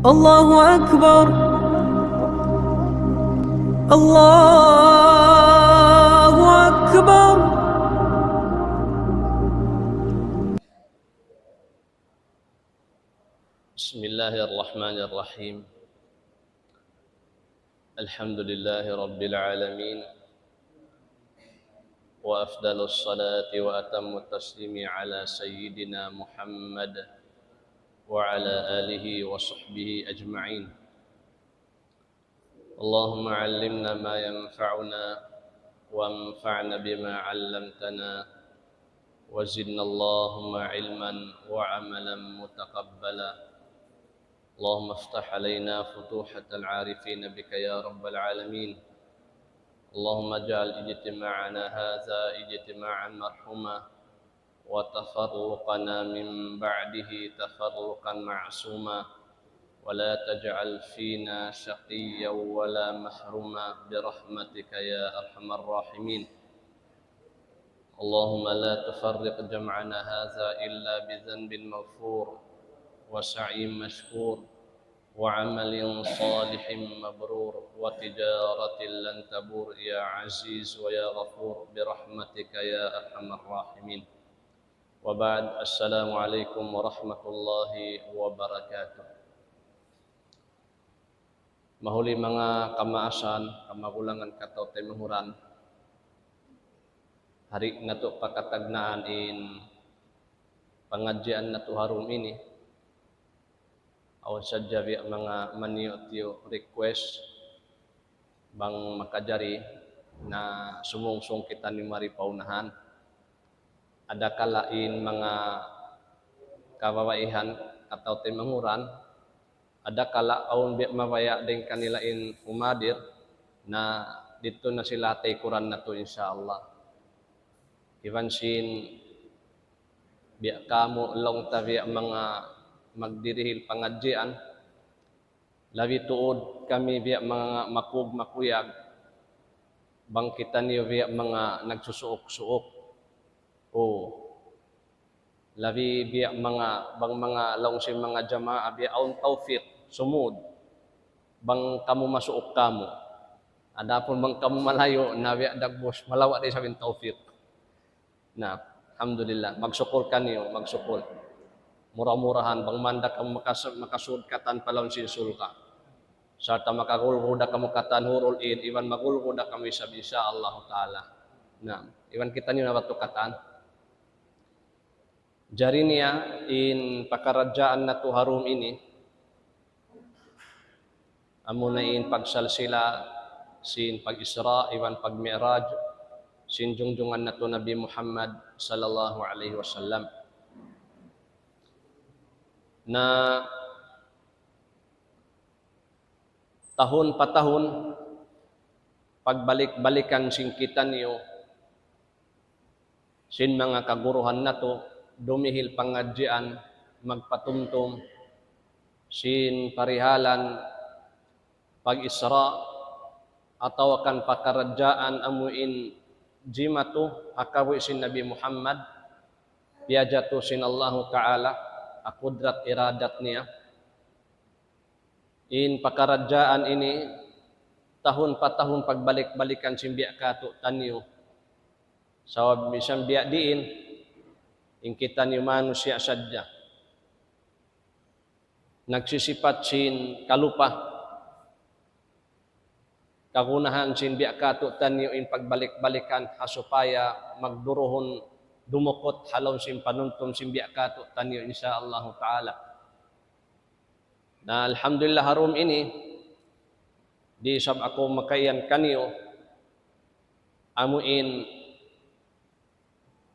الله أكبر الله أكبر. بسم الله الرحمن الرحيم. الحمد لله رب العالمين، وأفضل الصلاة وأتم التسليم على سيدنا محمد وعلى آله وصحبه أجمعين. اللهم علمنا ما ينفعنا وانفعنا بما علمتنا وزدنا اللهم علما وعملا متقبلا. اللهم افتح علينا فتوحة العارفين بك يا رب العالمين. اللهم اجعل اجتماعنا هذا اجتماعا مرحوما وتفرقنا من بعده تفرقا معصوما، ولا تجعل فينا شقيا ولا محروما برحمتك يا أرحم الراحمين. اللهم لا تفرق جمعنا هذا إلا بذنب مغفور وسعي مشكور وعمل صالح مبرور وتجارة لن تبور يا عزيز ويا غفور برحمتك يا أرحم الراحمين. وبعد، السلام عليكم ورحمة الله وبركاته. Mahuli mga kamaasan, kamagulangan kataw timuhuran, hari na to pakatagnaan in pangadyan na to harum ini, awan sadya biya mga maniyo request bang makajari na sumungsong kita ni Mari Paunahan. Ada kalain mga kababaihan atau timanguran, ada kala aun biya mabaya din kanilain umadir na dito na sila tay Quran na to insyaallah. Iban sin biya kamo long ta biya mga magdirihil pangadjian, labi tuod kami biya mga makuyag bang kita niyo biya mga nagsusuok-suok o labi biya mga bang mga long si mga jamaa biya aun tawfiq sumud bang kamu masuok kamo, adapon bang kamu malayo na biya dagbos malawa di sabin tawfiq na alhamdulillah magsukol kaniyo magsukol murah-murahan bang manda kamu makasud katan palawon sinsulka sarta makagulgoda kamu katan hurul id iwan magulgoda kami sa insyaallah taala. Na iwan kita niyo na batukatan jari niya in pakarajaan na to harum ini amo na in pagsalsila sin pag-Isra iwan pag-Mi'raj sin jungjungan na to Nabi Muhammad sallallahu alaihi wasallam na tahun patahun pagbalik-balikan sin kita niyo sin mga kaguruhan na to dumihil pangadjian magpatumtum sin parihalan pag-Isra atau akan pakarajaan amuin jimatu akawi sin Nabi Muhammad biajatu sin Allah Ta'ala akudrat iradat niya in pakarajaan ini tahun patahun pagbalik-balikan sin biya kato tanyo sawab misam biya diin in kita niyo manusia sadya nagsisipat sin kalupa kagunahan sin biya kato tanyo in pagbalik-balikan hasupaya magduruhon dumukot halon sin panuntom sin biya kato tanyo insyaallah taala. Na alhamdulillah harum ini di sab ako makayan kaniyo amuin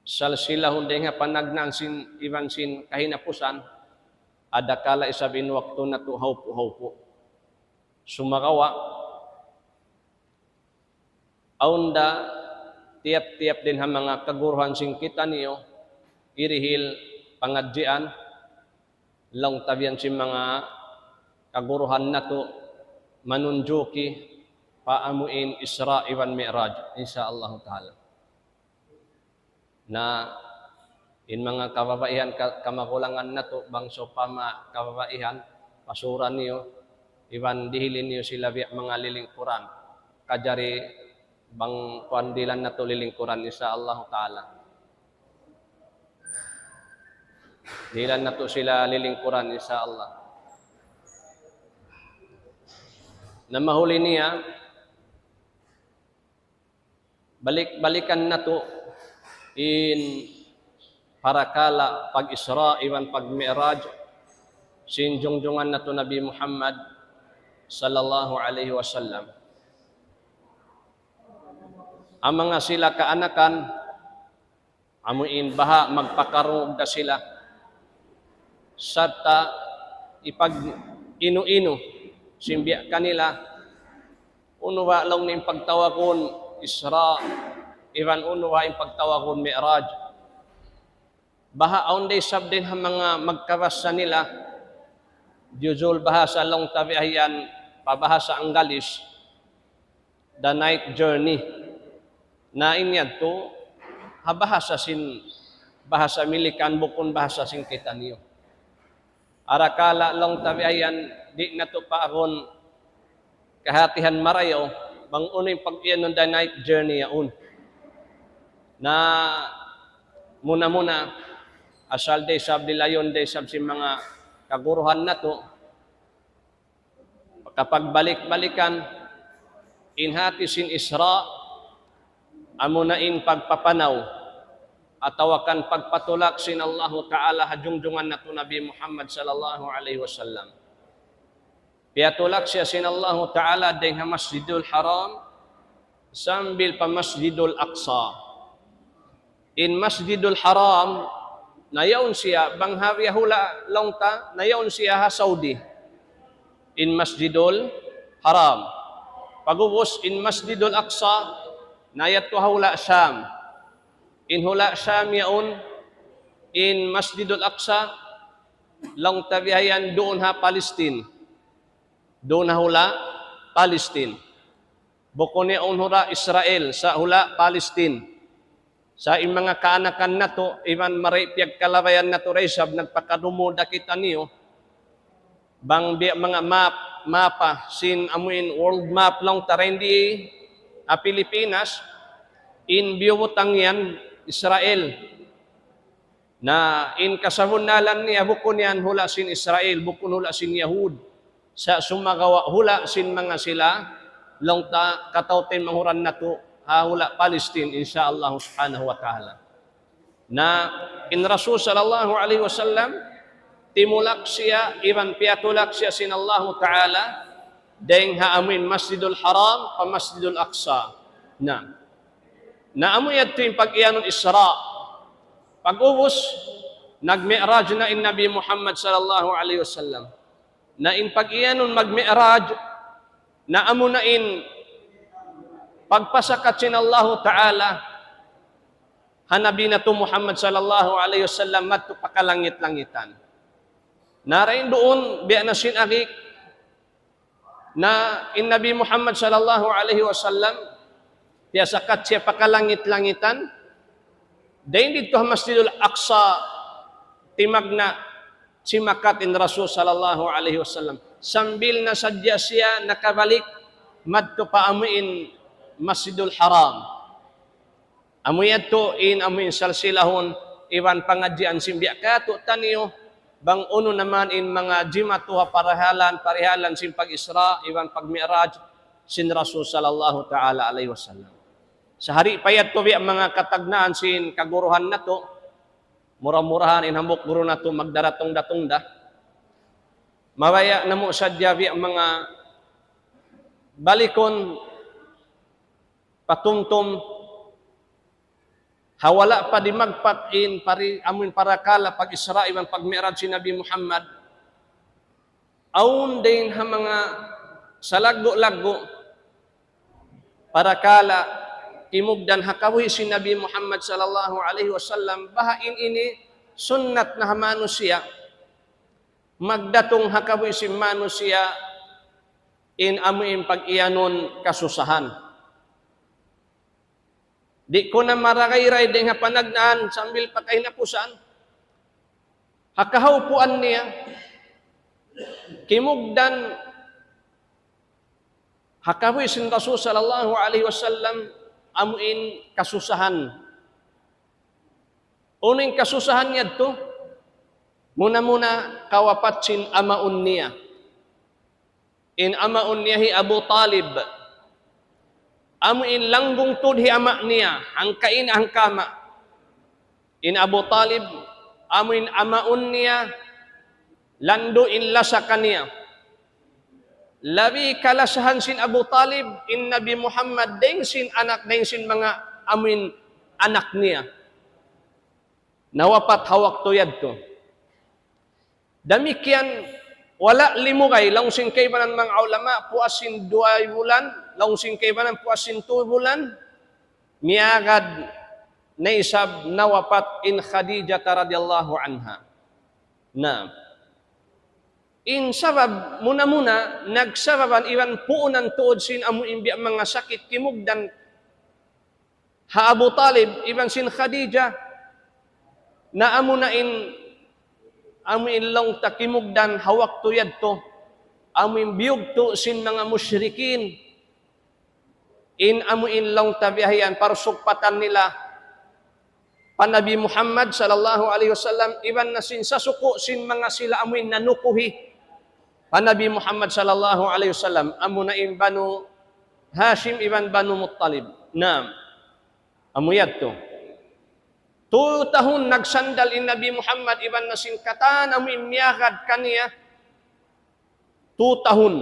salsilah hunday nga panagnan sin iban sin kahinapusan ada kala isabin waktu na to haupo sumakawa aunda tiap-tiap din ha mga kaguruhan sing kita niyo irihil pangadjian long tabian si mga kaguruhan na to manunjuki paamuin Isra iwan Mi'raj insyaallah taala. Na in mga kababaihan kamakulangan na to bangso pama kababaihan pasuran niyo, iwan dihilin niyo sila biya mga lilingkuran. Kajari bang kuandilan na to lilingkuran insya Allah Ta'ala. Dilan na to sila lilingkuran insya Allah. Na mahuli niya, balik-balikan na to in parakala pag-Isra iwan pag-Mi'raj sinjungjungan na to Nabi Muhammad sallallahu alaihi wasallam. Ang mga sila kaanakan amuin baha magpakarong da sila sata ipag inu-inu simbiya kanila unuwa lang ning pagtawakon Isra iwan unuwa yung pagtawakon Mi'raj baha aun day sabdin ha mga magkawasa nila Juzul bahasa long tabiayan pabahasa Anggalis the night journey na inyad to habahasa sin bahasa milikan bukon bahasa sin kita niyo arakala long tabiayan di na to pa akon kahatihan marayo bang unoy pag-iyan ng the night journey yaon na muna asal day sab dilayon day sab si mga kaguruhan na to kapag balik-balikan inhati sin Isra amo na in pagpapanaw atawakan pagpatulak sin Allah Ta'ala hajungjungan na to Nabi Muhammad sallallahu alaihi wasallam. Piatulak siya sin Allah Ta'ala dengan Masjidul Haram sambil pa Masjidul Aqsa. In Masjidul Haram nayaon siya banghawi hula longta nayaon siya ha Saudi. In Masjidul Haram. Pagubos in Masjidul Aqsa nayat to hula Syam. In hula Syam yaon in Masjidul Aqsa long tabihayan doon ha Palestine. Doon na hula Palestine. Bukon yaon hula Israel sa hula Palestine. Sa mga kaanakan na to, iman maripyag kalabayan na to resab nagpakadumuda kita niyo. Bang mga mapa sin amuin world map long tarendi Pilipinas in biwutang yan Israel na in kasamunalan niya bukon yan hula sin Israel bukon hula sin Yahud sa sumagawa hula sin mga sila long ta katawten manguran na to hula Palestine insyaallah subhanahu wa ta'ala na in Rasul sallallahu alaihi wasallam timulak siya iban piatulak siya sin Allah Ta'ala deng haamin Masjidul Haram pa Masjidul Aqsa na amoy ito yung pag-iyanon Isra pag-ubos nag-mi'raj na in Nabi Muhammad sallallahu alaihi wasallam na in pag-iyanon mag-mi'raj na amo na in pagpasakat sin Allah Ta'ala hanabi na to Muhammad sallallahu alaihi wasallam madto pakalangit-langitan narain doon biya na sin akik na in Nabi Muhammad sallallahu alaihi wasallam tiya sakat siya pakalangit-langitan dahin dito ha Masjidul Aqsa timagna simakat in Rasul sallallahu alaihi wasallam sambil na sadya siya nakabalik madto pa amuin Masjidul Haram amuy ato in amuin salsilahon iwan pangadyan simbiya kato taniyo bang uno naman in mga jimatuha parihalan sin pag-Isra iwan pag-Mi'raj sin Rasul sallallahu ta'ala alaihi wasallam sa hari payat to biya mga katagnaan sin kaguruhan na to murah-murahan in hambok guru na to magdaratong-datong da mawaya na mo sadya biya mga balikon patumtum hawala pa di magpatin pari amun parakala pag Isra iwan pag Mi'raj si Nabi Muhammad aun din ha mga salaggo-laggo parakala imugdan hakawi si Nabi Muhammad sallallahu alaihi wasallam bahain ini sunnat na manusia magdatong hakawi si manusia in amuin pag-iyanon kasusahan. Di ko na maragay-ray din nga panagnaan sambil pagkainapusan. Hakahaupuan niya. kimugdan hakawi sin Rasul sallallahu alaihi wasallam amuin kasusahan. Uning kasusahan niya to, muna kawapat sin amaun niya. In amaun niya hi Abu Talib. Amuin langgong tudhi ama niya, hangkain hangkama. In Abu Talib, amuin amaun niya, lando in lasa kaniya. Labi kalasahan sin Abu Talib, in Nabi Muhammad, deng sin anak, deng sin mga amin anak niya. Nawapat hawak to yad to. Damikian, wala limugay, laung sin kay banan mga ulama, puasin 2 bulan, laung sin kay banan puasin 2 bulan, miagad na isab nawapat in Khadijah radhiyallahu anha. Na, in sabab, muna nagsababan, iwan puunan tuod sin amu imbi mga sakit, kimugdan, ha Abu Talib, iwan sin Khadijah, na amu na amu long takimugdan, hawak to yad to, amu biyog to sin mga musyrikin, in amu long tabihayan, parsukpatan nila, Nabi Muhammad sallallahu alaihi wasallam, iwan na sin sasuko, sin mga sila amuin nanukuhi, Nabi Muhammad sallallahu alaihi wasallam amuna in Banu Hashim iban Banu Muttalib. Naam. Amuyad to. 2 tahun nagsandal in Nabi Muhammad iban na sinkatan amuin miyagad kaniya. 2 tahun.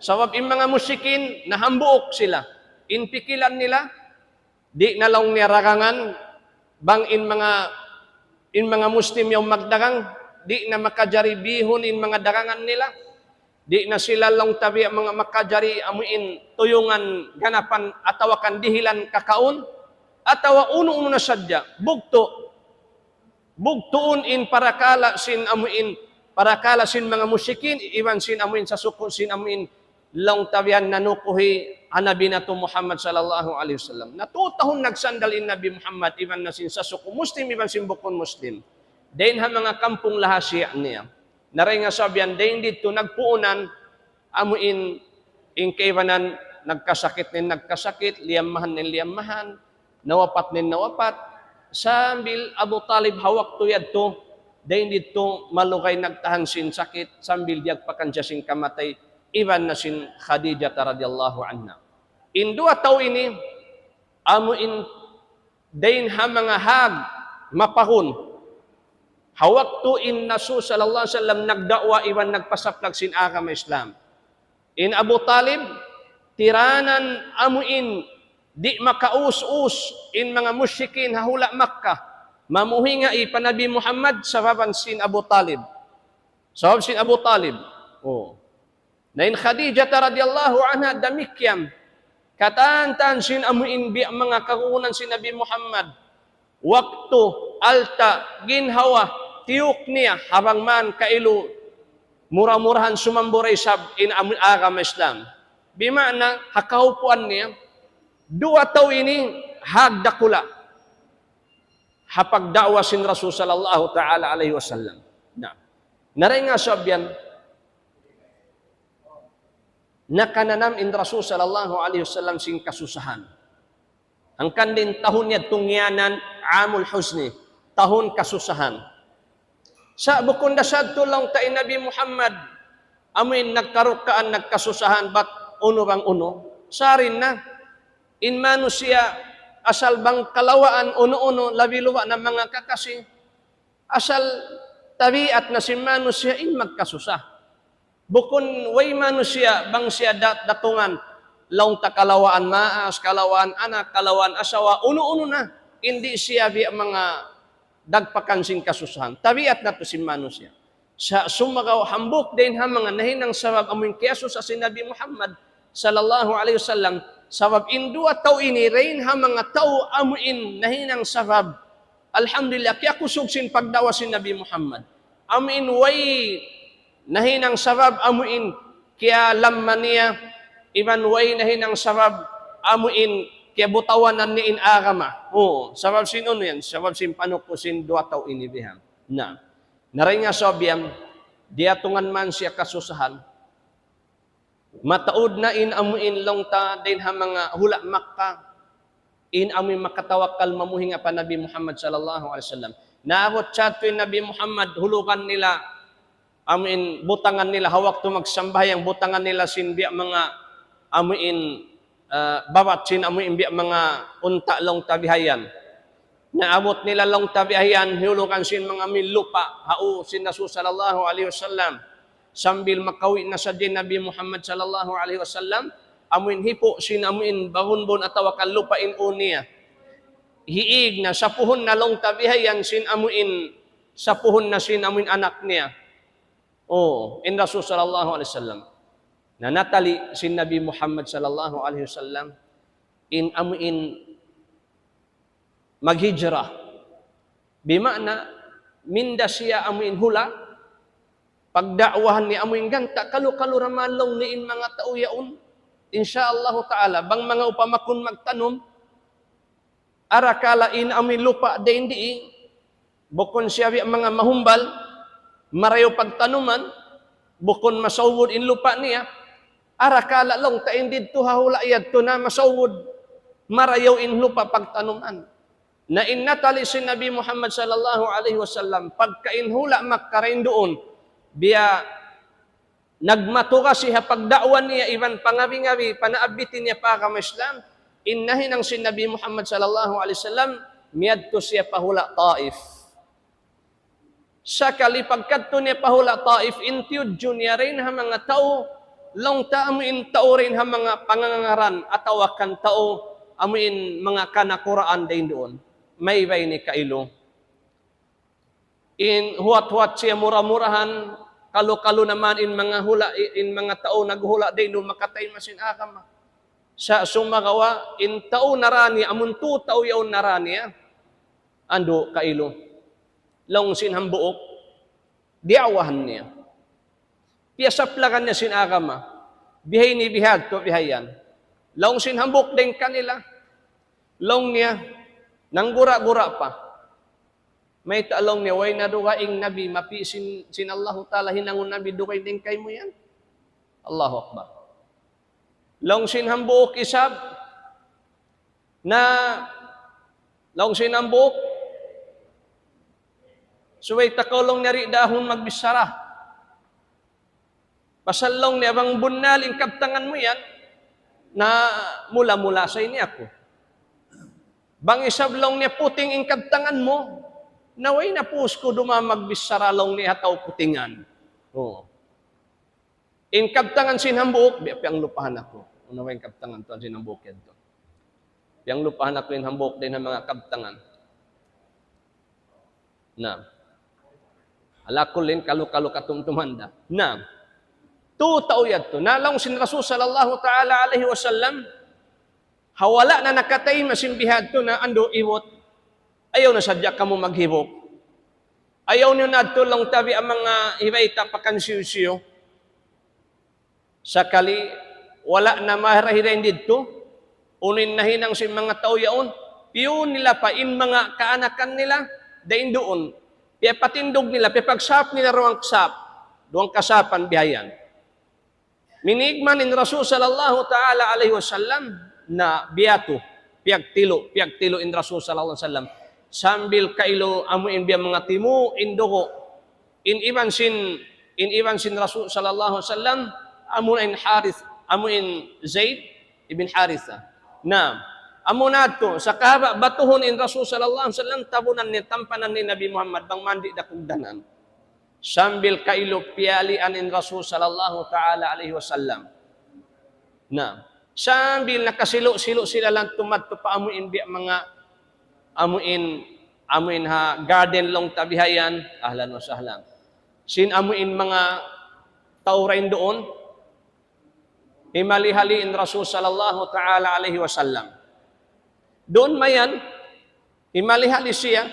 Sabab in mga musikin nahambuok sila. In pikilan nila di na lang niragangan bang in mga Muslim yung magdagang di na makajari bihon in mga dagangan nila. Di na sila lang tabi mga makajari amuin tuyungan ganapan atawakan dihilan kakaon atawa uno na sadya bugtuon in parakala sin mga musikin iwan sin amuin sa suko sin amuin lang tabihan nanukuhi anabi na to Muhammad sallallahu alaihi wasallam na 2 tahon nagsandal in Nabi Muhammad iwan na sin sa suko Muslim iwan sin bukon Muslim dain ha mga kampung lahasya niya. Naray nga sabihan, dahin dito nagpuunan, amuin, in kaiwanan, nagkasakit, liyamahan, nawapat, sambil Abu Talib hawak to yad to, dahin dito malukay nagtahan sin sakit, sambil diag pakansya sin kamatay, iwan na sin Khadijah radhiyallahu anha. In 2 taw ini, amuin, dahin ha mga hag, mapahon, hawak to in Nasu sallallahu alaihi wasallam nagdakwa iwan nagpasaplag sin agama Islam. In Abu Talib, tiranan amuin, di makaus-us in mga musyrikin hahula Makkah. Mamuhinga Nabi Muhammad sababan sin Abu Talib. Sabab sin Abu Talib. Oh. Na in Khadijah radhiyallahu anha damikyam. Katantan sin amuin bi mga kakunan sin Nabi Muhammad. Waktu alta ginhawa tiyuk niya habang man kailu murah-murahan sumamburay sab in agama Islam. Bimana hakaupuan niya 2 taw ini hagdakula hapagdawa sin Rasul sallallahu ta'ala alaihi wasallam. Naray nga sabyan nakananam in Rasul sallallahu alaihi wasallam sin kasusahan. Ang kandin tahun niya tungyanan amul huzni, tahun kasusahan. Sa bukon dasad tulang ta Nabi Muhammad, amin nagkarukaan nagkasusahan, bat uno bang uno? Sarin na, in manusia, asal bang kalawaan uno-uno, labi-luwa ng mga kakasi, asal tabiat na si manusia in magkasusah. Bukon way manusia, bang siya datungan, laung takalawaan maas, kalawaan anak, kalawaan asawa, uno-uno na, hindi siya bi mga dagpakansing kasusahan. Tabiat na to si manusia. Sa sumagaw hambuk din ha mga nahinang sabab amuin kiyaso sa sinabi Muhammad sallallahu alaihi wasallam sabab in 2 taw ini rain ha mga tao amuin nahinang sabab. Alhamdulillah kaya kusog sin pagdawa si Nabi Muhammad. Amuin way nahinang sabab amuin kaya lamman niya iban way nahinang sabab amuin kaya butawanan ni in agama. Oo, sabab sin ano yan? Sabab sin panok ko sin 2 taw inibihang. Naray nga sabihan, diatungan man siya kasusahan. Mataod na in amuin long ta din ha mga hula Makkah. In amuin makatawakal mamuhi nga pa Nabi Muhammad sallallahu alaihi wasallam. Naabot chat to Nabi Muhammad hulukan nila amuin butangan nila hawak to magsambahyang butangan nila sinbi mga amuin bawat sin amuin bi mga unta long tabihayan. Naabot nila long tabihayan hulukan sin mga milupa hau sin Rasul sallallahu alaihi wasallam. Sambil makawi na sa din Nabi Muhammad sallallahu alaihi wasallam, amuin hipo sin amuin bahunbon atawa kan lupain unia. Hiig na sa puhon na long tabihayan sin amuin sa puhon na sin amuin anak niya. Oh, in Rasul sallallahu alaihi wasallam. Na natali sin Nabi Muhammad sallallahu alaihi wasallam in amuin maghijrah. Bimana minda siya amuin hula pagdakwahan ni amuin ganta, kalu-kalu ramalong niin mga tao yaon. Insyaallah ta'ala, bang mga upamakun magtanom, arakala in amuin lupa de hindi, bukon siya mga mahumbal, marayo pagtanuman, bukon masawod in lupa niya, arakala long ta hindi to hahula iyad to na masawod, marayo in lupa pagtanuman. Na innatali si Nabi Muhammad sallallahu alaihi wasallam, pagkainhula makkarin doon, biya nagmatuka siya pagdakwan niya iban pangabi-ngabi panaabitin niya pa kama Islam innahin ang si Nabi Muhammad sallallahu alaihi wasallam miadto siya pahula Taif sa kalipagkadto niya pahula Taif intiud junior rin ha mga tao long taamuin tao rin ha mga pangangaran atawakan tao amuin mga kanakuraan din doon may bay ni kailo in huwat-huwat siya mura-murahan kalu-kalu naman in mga hula in mga tao naghula din doon makatay masin akam sa sumagawa in tao narani amun tu tao yaon narani ando kailo long sinhambuok diawahan niya piasaplagan niya sin akam bihay ni bihag to bihayan long sinhambuk din kanila long niya nanggura-gura pa may talong niya, way na duwaing nabi, mapisin sin Allah ta'ala, hinangon nabi, duway din kay mo yan. Allahu Akbar. Long sinhambuok isab, na, long sinhambuok, suway takolong nari dahon magbisara. Pasalong niya, bang bunal, inkabtangan mo yan, na mula-mula sa ini ako. Bang isablong niya, puting inkabtangan mo, naway na pusko dumamagbisaralong ni hataw putingan. Oh. In kabtangan sinhambuok, piang lupahan ako. Naway kabtangan to sinhambuok yan to. Piang lupahan ako in hambuk din ng mga kabtangan. Na. Alakulin kalu-kalu katumtumanda. Na. Tao yad to. Nalong sin Rasul sallallahu ta'ala alaihi wasallam, hawala na nakatay masimbihad to na ando iwot. Ayaw na sadya ka mo maghibok. Ayaw nyo na tulong tabi ang mga hibayta pakansiyo-siyo. Sakali, wala na mahirahirin dito. Unin na hinang si mga tao yaon. Piyo nila pa in mga kaanakan nila. Dain doon. Piya patindog nila. Piya pagsap nila rawang kasap. Doang kasapan bihayan. Minigman in Rasul sallallahu ta'ala alaihi wasallam na biyato. Piyagtilo in Rasul sallallahu alaihi wasallam. Sambil kailo amuin biya mga timu indoko in iban sin Rasul sallallahu alaihi wasallam amuin Harith amuin Zaid ibn Haritha na amunato sa kahaba batuhon in Rasul sallallahu alaihi wasallam tabunan ni tampanan ni Nabi Muhammad bang mandi dakugdanan sambil kailo pialian in Rasul sallallahu ta'ala alaihi wasallam na sambil nakasilo-silo sila lang tumadto pa amuin biya mga amuin ha garden long tabihayan ahlan wa sahlan sin amuin mga taurin doon himalihaliin Rasul sallallahu ta'ala alaihi wasallam doon mayan himalihali siya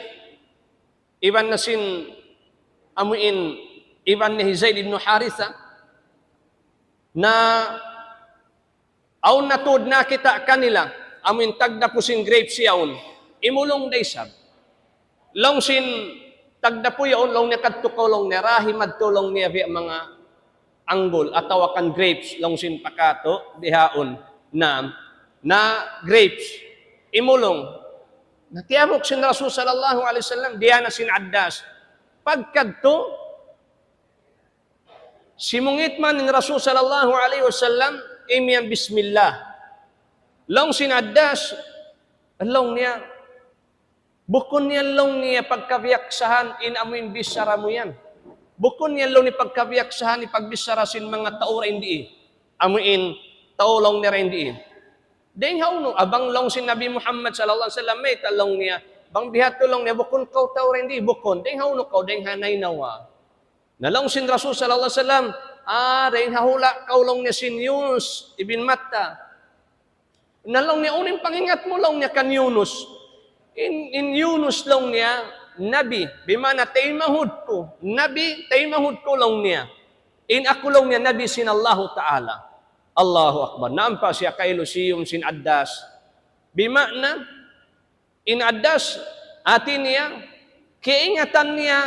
iban na sin amuin iban ni Zaid ibn Haritha na aun natud na kita kanila amuin tagda po sin grape siyaon imulong daysab. Long sin tagda po yaon long niya kadtukaw long niya, rahim at tulong niya via mga anggol at tawakan grapes long sin pakato, dihaon na grapes, imulong. Natiyabok sin Rasul sallallahu alaihi wasallam, diya na sin addas. Pagkadto, simungit man ni Rasul sallallahu alaihi wasallam, imiyan bismillah. Long sin addas, long niya, bukon niya long niya pagkabiyaksahan in amuin bisara mo yan. Bukon niya long ni pagkabiyaksahan ni pagbisara sin mga taura hindi. Amuin taulong niya hindi. Dahil hauno, abang long sin Nabi Muhammad sallallahu alaihi wasallam may talong niya, bang bihato long niya, bukon kau taura hindi, bukon. Dahil hauno kau, dahil hanay nawa. Nalong sin Rasul sallallahu alaihi wasallam, dahil hahula kau long niya sin Yunus ibn Matta. Nalong niya, uning pangingat mo long niya kan Yunus. In Yunus long niya, Nabi, bimana taymahud ko, Nabi, taymahud ko long niya. In ako long niya, Nabi sinallahu ta'ala. Allahu Akbar. Naampa siya kailo siyum sin addas. Bimana, in addas, atin niya, kiingatan niya,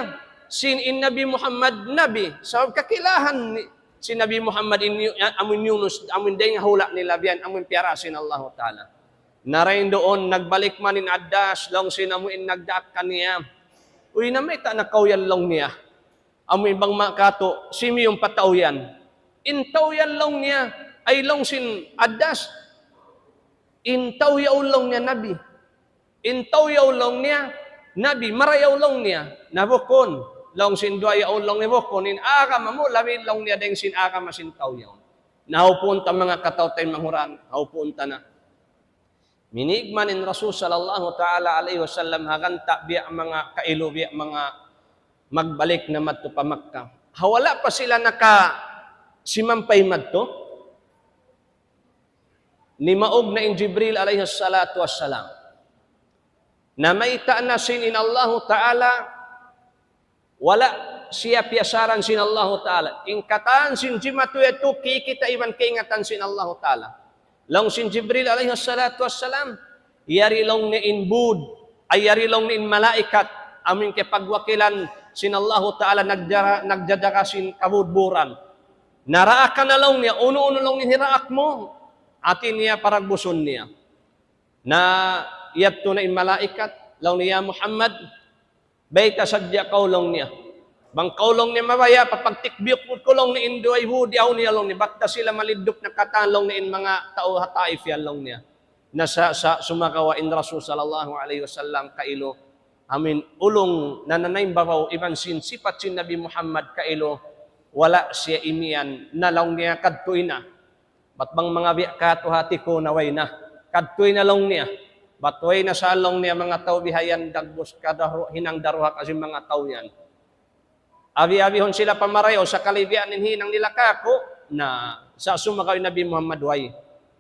sin in Nabi Muhammad, Nabi. Sa kakilahan si Nabi Muhammad, amun Yunus, amun deng hula nila biyan, amun piara sin Allahu ta'ala. Narain doon, nagbalik man in addas, long sinamuin nagdaak kaniya. Uy, na may tanakaw yan long niya. Amoy bang makato, simi yung pataw yan. Intaw yan long niya, ay long sin addas. Intaw yaw long niya, Nabi. Intaw yaw long niya, Nabi. Marayaw long niya, nabukon. Long sin doa yaw long niya, bukon. In aga mamu, labi long niya, deng sin aga masintaw yaw. Nahupunta mga kataw tayo manguran, nahupunta na. Minigman in Rasul sallallahu ta'ala alaihi wasallam haganta biya mga kailo, biya mga magbalik na madto pa Makkah. Hawala pa sila simampay madto. Ni maog na in Jibril alaihi salatu wassalam. Na maita na sin in Allah ta'ala, wala siya piyasaran sin Allah ta'ala. Ingkatan sin jimatu ito, kikita iban kaingatan sin Allah ta'ala. Long sin Jibril alaihi salatu wassalam, yari long ni inbud, ay yari long ni in malaikat, amin ke pagwakilan sin Allah ta'ala nagdadaka sin kabudburan. Naraak ka na long niya, uno-uno long ni hiraak mo, atin niya paragbuson niya. Na iyat to na in malaikat, long niya Muhammad, bayta sadya kaulong niya. Bang kaulong niya mabaya, papagtikbiyok mo kulong ni Indoy hudi, aw niya long ni batta sila malidop na katalong ni in mga tao hataif yan long niya. Na sa sumakawa in Rasul sallallahu alaihi wasallam kailo, amin ulong nananaym babaw, iban sin sipat sin Nabi Muhammad kailo, wala siya imian, na long niya kadtoy na. Bat bang mga biya kato hati ko naway na, kadtoy na long niya. Batway na sa long niya mga tao bihayan dagbos kadaro, hinang daruha kasi mga tao yan. Abi-abihon sila pamarayo sa kalibyan hinang nila kako na sa sumakaw Nabi Muhammad way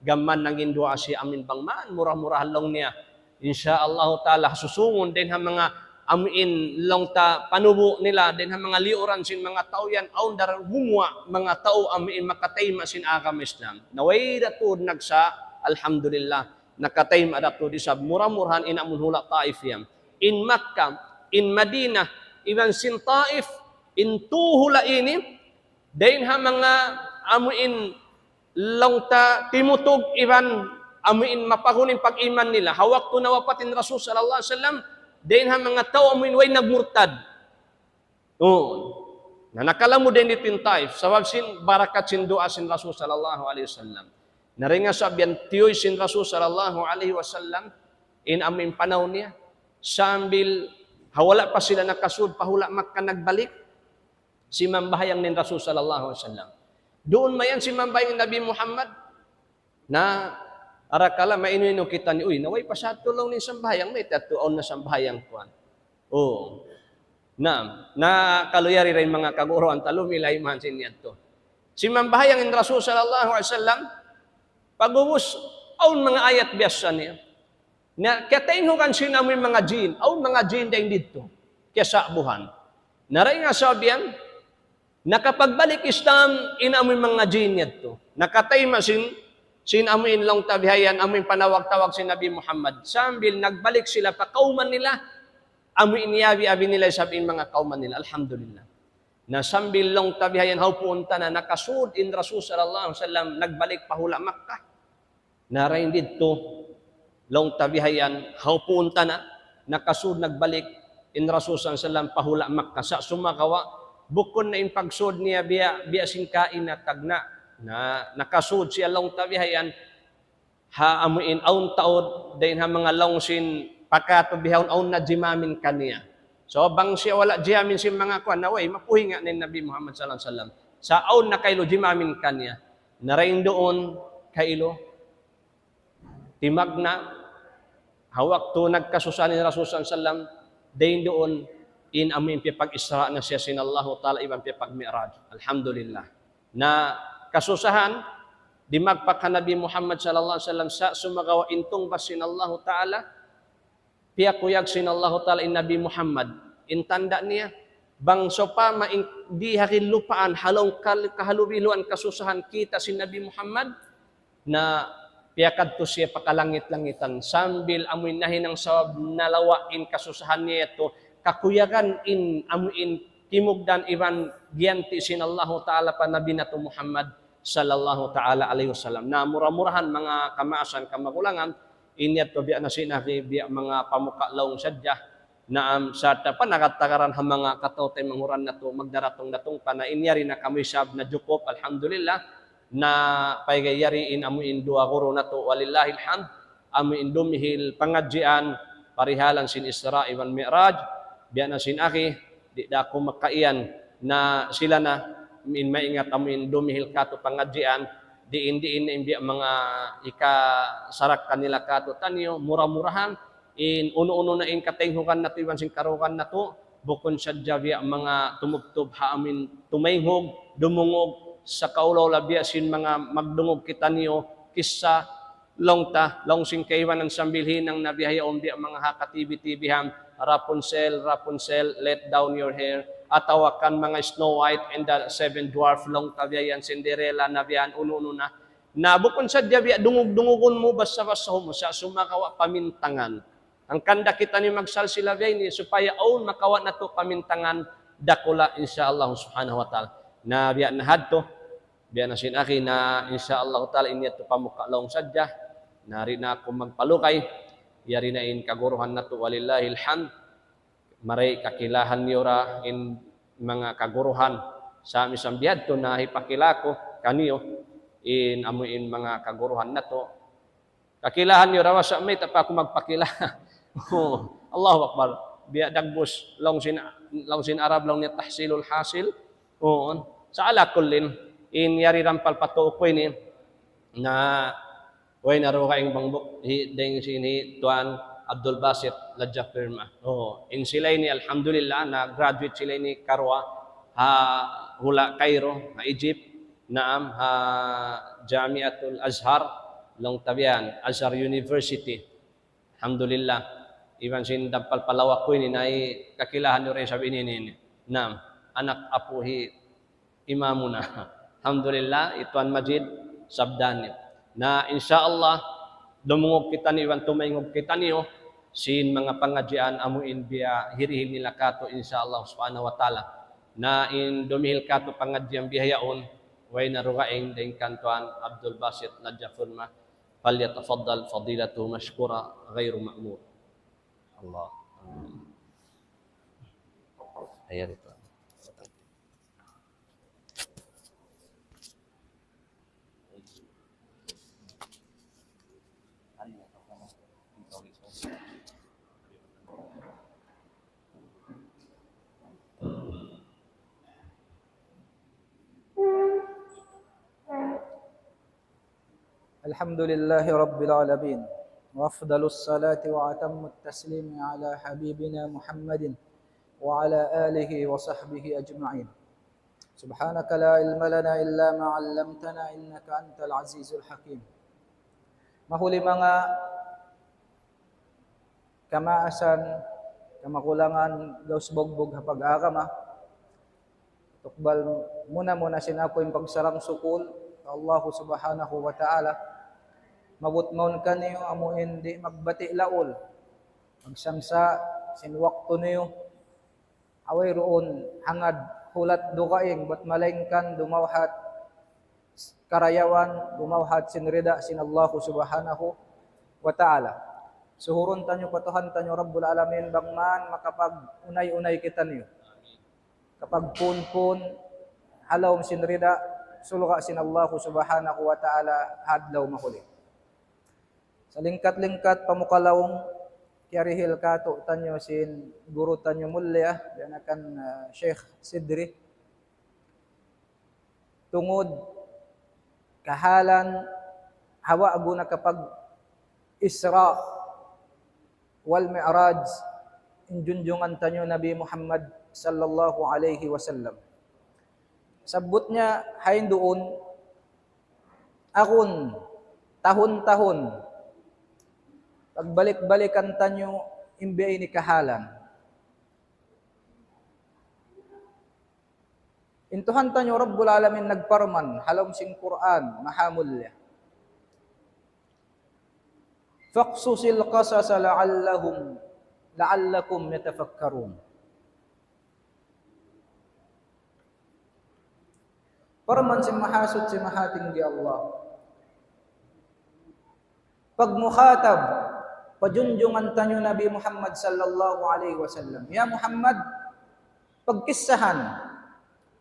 gaman nang indua si amin bang man murah-murah long niya insyaallah taala susungon din ha mga amin long ta panubo nila din ha mga liuran sin mga tao yan aun dar humwa mga tao amin makatayma sin agam Islam naway datud nagsa alhamdulillah nakatayma datud sa murah-murahan in amun hula Taif yan in Makkah in Madinah iban sin Taif intuhula ini, dahin ha mga amuin langta timutog iban amuin mapahunin pag-iman nila. Hawak to nawapatin Rasul sallallahu alaihi wasallam, dahin ha mga tao amuin way nagmurtad. Na nakalamu din dito in Taif, sabab sin barakat sin doa sin Rasul sallallahu alaihi wasallam. Naringa sabihan tiyoy sin Rasul sallallahu alaihi wasallam, in amuin panaw niya, sambil hawala pa sila nakasud, pahula Makkah nagbalik, si mambahayang nin Rasul sallallahu alaihi wasallam. Doon mayan si mambahayang Nabi Muhammad na arakala mainuino kita ni uy naway pasatulong ni sambahayang may tatuon na sambahayang kuan. Oh. Na kaluyari rin mga kaguruan talumilay man sin yadto. Si mambahayang nin Rasul sallallahu alaihi wasallam pagubus aun mga ayat biasa niya. Na katainhukan sinamoy mga jin, aun mga jin dayng didto kesa buhan. Naray nga sabihan nakapagbalik Islam, inamoy mga jinyad to. Nakatayma sin amoy long tabihayan, amoy panawag-tawag si Nabi Muhammad. Sambil nagbalik sila, pakauman nila, Amo iniyabi-abi nila sabihin mga kauman nila, alhamdulillah. Na sambil long tabihayan haupunta na nakasud in Rasul sallallahu alaihi wasallam nagbalik pahula Makkah. Narain dito long tabihayan haupunta na nakasud nagbalik in Rasul sallallahu alaihi wasallam pahula Makkah sa sumakawa bukon na in pagsud niya biya singkain na tagna na nakasud siya long tabihayan ha amuin aun taod dahin ha mga longsin pakatubihon aun na jimamin kaniya. So bang siya wala jiamin si mga kuan na way mapuhi nga ni Nabi Muhammad sallallahu alaihi wasallam. Sa aun na kaylo jimamin kaniya. Narain doon kaylo timag na hawak to nagkasusan ni Rasul sallallahu alaihi wasallam dahin doon in amin pag-isra na siya sinallahu ta'ala ibang pag-mi'raj. Alhamdulillah. Na kasusahan di magpaka Nabi Muhammad sallallahu alaihi wasallam sa sumagawa intong basinallahu ta'ala piya kuyag sinallahu ta'ala in Nabi Muhammad. Intanda niya, bang sopa di hakin lupaan, halong kahalubiluan kasusahan kita si Nabi Muhammad, na piyakad to siya pakalangit-langitan, sambil amuin nahin ng sawab nalawain kasusahan niya ito, kakuyagan in amuin timugdan iban giyanti sinallahu ta'ala pa Nabi na to Muhammad sallallahu ta'ala alaihi wasallam. Na mura-murahan mga kamaasan, kamakulangan, inyat to biya na sinaki biya mga pamukalawng sadya na sa tapan nakatakaran ha mga katawtay manghuran na to magdaratong natong pa na inyari na kami sab na jukop alhamdulillah na paygayari in amuin dua guro na to walillahil hamd amuin dumihil pangadjian parihalan sin Isra iwan Mi'raj biya na sinaki di da ko makaiyan na sila na in maingat amuin dumihil kato pangadjian diin imbiya mga ikasarak kanila kato tanyo mura-murahan in uno-uno na in katenghukan na to iwan sing karukan na to bukon sa jabiya mga tumugtob ha amin tumayhog dumungog sa kaulaw labiya sin mga magdungog kita niyo kissa long sing kaywan ng sambilhin ng nabihaya biya mga hakatibi-tibiham Rapunzel let down your hair atawakan mga Snow White and the Seven Dwarf long tabiayan Cinderella nabiyan uno na nabukon sa diya dungog-dungogon mo basta mo sa sumakawa pamintangan ang kanda kita ni magsal sila ni supaya aun makawa na to pamintangan dakula insyaallah subhanahu wa taala na biya na hadto biya na sinaki na insyaallah taala inyat to pamukalong sadya nari na ako magpalukay yari na in kaguruhan na to walillahil hamd maray kakilahan niyora in mga kaguruhan sa misang biyadto na ipakilako kaniyo in amuin mga kaguruhan na to. Kakilahan niyo rawa sa may tapa ako magpakila. Allahu Akbar. Biya dagbos long sin Arab long ni tahsilul hasil. Sa ala kullin in yari rampal patuoy ni na way naro kaing bangbok ding sini tuan Abdul Basit Ladja Firma. In sila ni alhamdulillah na graduate sila ni Karwa ha hula Cairo ha Egypt naam ha Jamiatul Azhar long tabian Azhar University. Alhamdulillah iban sin dampal palawak ko ni nay kakilahan ni rin sabi ni naam anak apuhi imamuna. Alhamdulillah ituan Majid sabdan na insyaallah dumungog kita ni iwan tumayngog kita niyo sin mga pangadjian amuin biya hirihil nila kato insyaallah subhanahu wa taala na in dumihil kato pangadjian bihayaon way narugaing ding kantuan Abdul Basit Ladja Firma falyatafaddal fadilatu mashkura ghairu ma'mur. Allah. Ayan ito. الحمد لله رب العالمين وأفضل الصلاة وأتم التسليم على حبيبنا محمد وعلى آله وصحبه أجمعين سبحانك لا علم لنا إلا ما علمتنا إنك أنت العزيز الحكيم mahuli mga kamaasan kamakulangan gaus bogbog hapag agama tukbal muna sinako yung pagsarang sukul Allah subhanahu wa ta'ala mabutnon kaniyo amo hindi magbati laol magsamsa sin wakto niyo. Away roon hangad hulat dukaing bat malengkan dumawhat karayawan dumawhat sinrida sin Allah subhanahu wa ta'ala. Suhuron tanyo patuhan tanyo Rabbul Alamin bangman makapag unay-unay kita niyo. Kapag pun halaw sinrida suluka sin Allah subhanahu wa ta'ala hadlaw mahuli. Sa lingkat-lingkat pamukalawong kiarihil kato tanyo sin guru tanyo mulya yan akan Sheikh Sidri tungod kahalan hawa aguna kapag Isra wal Mi'raj injunjungan tanyo Nabi Muhammad sallallahu alaihi wasallam. Sabot niya hain doon akon tahon-tahon pagbalik-balikan tanyo imbay ni kahalan. Intuhan tanyo Rabbul Alamin nagparman halom sing Quran mahamulya. Faqsusil qasasa la'allakum yatafakkarun. Parman si mahasud si mahating di Allah. Pag mukhatab, pajunjungan tanyo Nabi Muhammad sallallahu alaihi wasallam. Ya Muhammad, pagkissahan,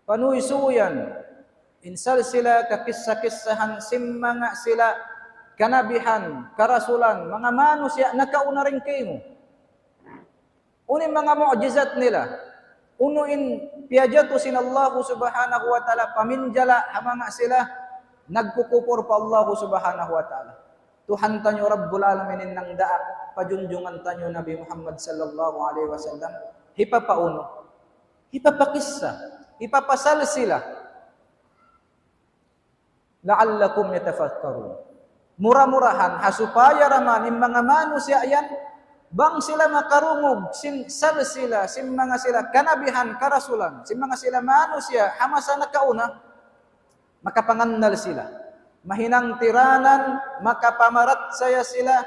panuysuyan, insal sila kakissa-kissahan, simmanga sila, kanabihan, karasulan, mga manusya, nakauna rin kayo. Unin mga mu'jizat nila, unuin piyajatu sin Allah subhanahu wa ta'ala, paminjala, hamanga sila, nagkukupor pa Allah subhanahu wa ta'ala. Tuhan tanyo Rabbul Alamin ng daak, pajunjungan tanyo Nabi Muhammad sallallahu alaihi wasallam, hipapauno, hipapakissa, hipapasal sila. La'allakum yatafakkarun. Mura-murahan, hasupaya raman, yung mga manusya yan, bang sila makarungog, sal sila, sin mga sila kanabihan, karasulan, sin mga sila manusya, hamasa na kauna, makapangannal sila. Mahinang tiranan, makapamarat saya sila,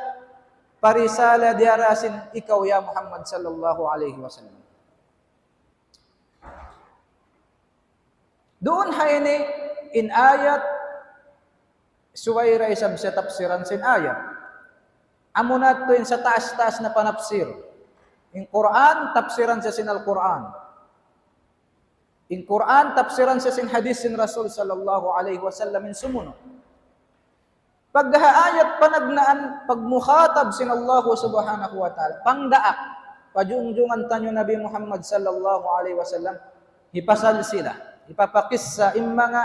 parisala diarasin ikaw ya Muhammad sallallahu alaihi wasallam. Doon hayni in ayat suwaira isab sa tafsiran sin ayat. Amunat to in sa taas-taas na panapsir. In Quran, tafsiran sa sin al-Quran. In Quran, tafsiran sa sin hadis sin Rasul sallallahu alaihi wasallam in sumuno. Paghaayat panagnaan, pagmukhatab sin Allah subhanahu wa ta'ala, pangdaak, pajunjungan tanyo Nabi Muhammad sallallahu alaihi wasallam, hipasal sila, ipapakissa, mga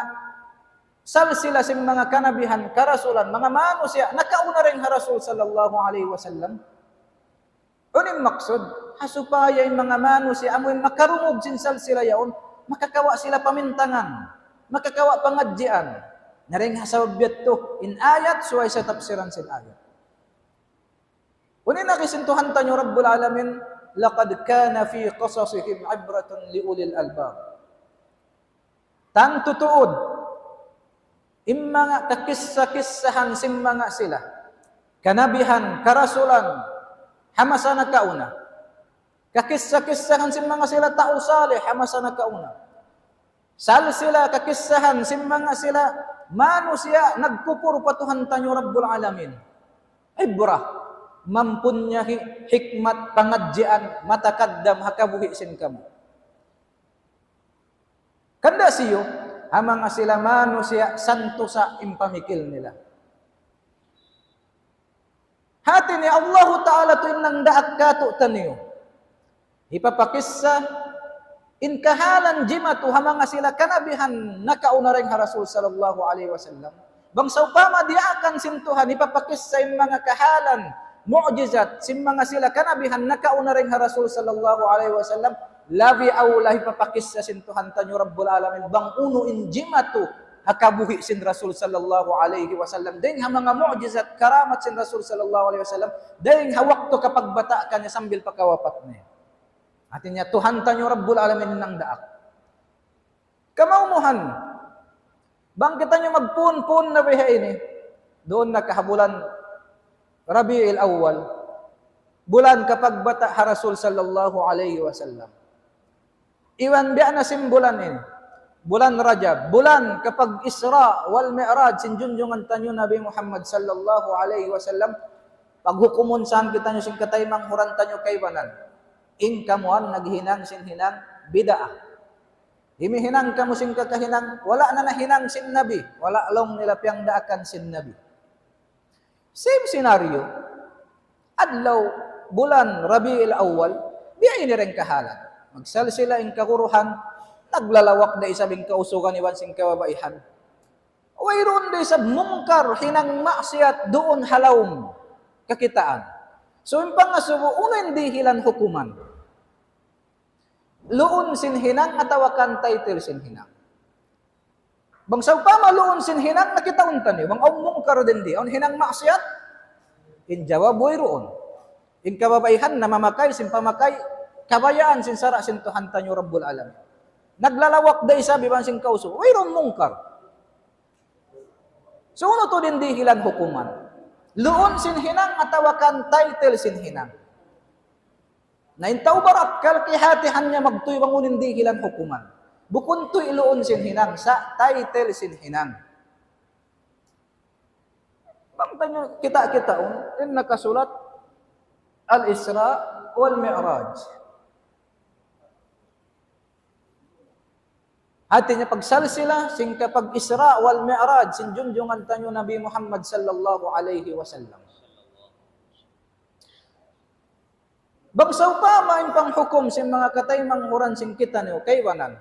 sal sila sin mga kanabihan, karasulan, mga manusya, nakauna rin Rasul sallallahu alaihi wasallam. Uning maksud, hasupaya yung mga manusya, amoy makarungog sin sal sila yaon, makakawa sila pamintangan, makakawa pangadjian. Naring hasawbyat to in ayat suway sa tafsiran sin ayat. Unin nakisintuhan tanyo Rabbul Alamin, laqad kana fi qasasihim ibratun liulil albab. Tang tutuod mga kakissa-kissahan sin mga sila, kanabihan, karasulan, hamasa na kauna. Kakissa-kissahan sin mga sila tao salih, hamasa na kauna. Sal sila kakissahan sin mga sila manusya nagpupuro patuhan tanyo Rabbul Alamin. Ibrah, mampun niya hikmat pangadjian, matakaddam hakabuhi sin kamu. Kanda siyo, hamang sila manusya santo sa impamikil nila. Hati ni Allah Ta'ala to inang daak kato taniyo. Ipapakissa, in kahalan jimatu hamanga sila kanabihan nakauna ring Rasul sallallahu alaihi wasallam. Bang sa upama diakan sintuhan ipapakis sa mga kahalan mu'jizat sin mga sila kanabihan nakauna ring Rasul sallallahu alaihi wasallam, labi aula ipapakis sa sintuhan tanyo Rabbul Alamin bang uno in jimatu hakabuhi sin Rasul sallallahu alaihi wasallam. Ding mga mu'jizat karamat sin Rasul sallallahu alaihi wasallam, ding hawak to kapag bata kanya sambil pakawapat niya. Atin niya, Tuhan tanyo Rabbul Alamin ng daak. Kamaumuhan, bang kita nyo magpun-pun na bihay ini, doon nakahabulan Rabi'il Awwal, bulan kapag bata ha Rasul sallallahu alaihi wasallam. Iwan biya na simbolan ini. Bulan Rajab, bulan kapag Isra wal Mi'raj sinjunjungan tanyo Nabi Muhammad sallallahu alaihi wasallam paghukumon saan kita nyo sing kataymang huran tanyo kaywanan. In kamuan naghinang sin hinang bid'ah. Himihinang kamo sing kakahinang wala na nahinang sin Nabi, wala long nilapyang daakan sin Nabi. Same scenario. Adlaw bulan Rabiul Awwal, biya ini rin kahalan. Magsalsila in kakuruhan, naglalawak na isabing kausugan iwan sing kababaihan. Wayron da isab mungkar, hinang maksiyat doon halawm kakitaan. So yung pangasubo, una hindi hilan hukuman. Luon sin hinang atawakan title sin hinang. Bangsaw pa maluon sin hinang nakitauntan ni, bang mungkar din di, on hinang maksiyat, in jawab wayroon. In kababaihan na mamakay, sin pamakay, kabayaan sin sara sin Tuhan tanyo Rabbul Alamin. Naglalawak da isa biban sing kauso, wayron mungkar. So uno to din di hilan hukuman. Luon sin hinang atawakan title sin hinang. Na intaw barat kalkihatihan niya magtuy bangunin di hilan hukuman. Bukun to iluon sin hinang sa title sin hinang. Bangtanyo kita in nakasulat Al-Isra wal Mi'raj. Hati niya pagsalsila sing kapag Isra wal Mi'raj sinjunjungan tanyo Nabi Muhammad sallallahu alaihi wasallam. Bagsaw pa main panghukom sing mga kataymang huran sing kita niyo kaywanan.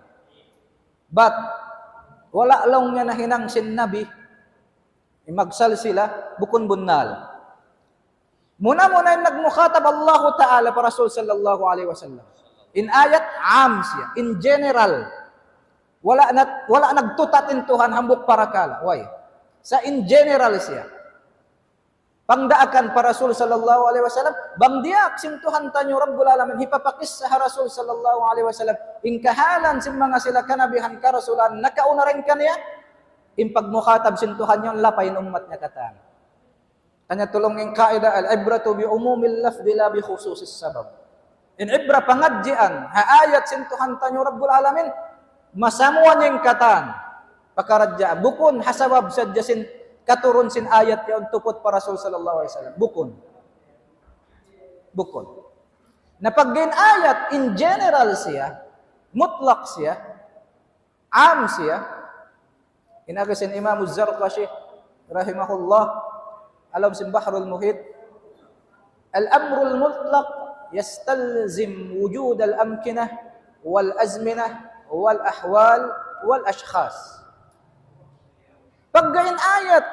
But wala lang niya nahinang sin Nabi magsalsila bukun bunnal. Muna yung nagmukhatab Allah Ta'ala para Rasul sallallahu alaihi wasallam. In ayat am siya, in general. Wala nagtutatin Tuhan hambuk parakala. Why? Sa in general siya. Pangdaakan para Rasul sallallahu alaihi wasallam, bangdiak sin Tuhan tanyo Rabbul Alamin hipapakis sa Rasul sallallahu alaihi wasallam. Ingkahalan sin mga sila kanabihan ka Rasulan nakauna rin kaniya. Impagmukhatab sin Tuhan yung lapay ng umat niya katan. Kanya tulong yung kaida al-ibratu bi umumil lafdi la bi khususis sabab. In ibra pangadjian ha ayat sin Tuhan tanyo Rabbul Alamin masamuan yung katan pakaradya bukun hasabab sadya sin katurun sin ayat ya tupot para Rasul sallallahu alaihi wasallam bukun na paggain ayat in general siya mutlak siya am siya inagasin Imam Az-Zarqashi rahimahullah alam sin Bahrul Muhit al-amrul mutlaq yastalzim wujud al-amkinah wal azminah wal ahwal wal ashkhas. Paggain ayat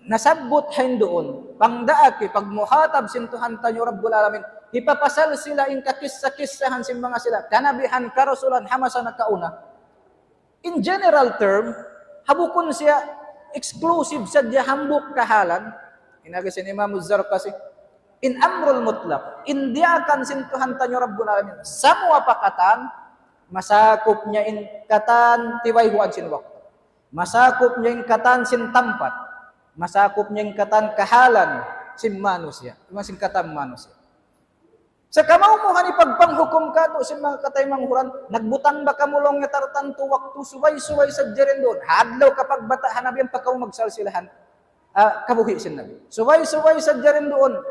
nasabot hain doon pangdaaki pagmuhatab sin Tuhan tanyo Rabbul Alamin ipapasal sila in kakissa-kissahan sin mga sila kanabihan karasulan hamasa nakauna. In general term habukon siya exclusive sadya hambuk kahalan inagasin Imam Az-Zarqasi in amrul mutlaq indiakan sin Tuhan tanyo Rabbul Alamin samwa pakatan masakop niya in katan tiwayhuan sin waktu. Masakop niya in katan sin tampat. Masakop niya in katan kahalan sin manusia. Sin katan manusia. Sa kamaw mo hani pagpanghukom ka to sin mga kataymang huran, nagbutang ba kamulong nga tartanto waktu suway-suway sa jeren doon. Hadlaw kapag bata hanabi ang pagkaw magsalsilahan. Kabuhi sin Nabi. Suway-suway sa jeren doon.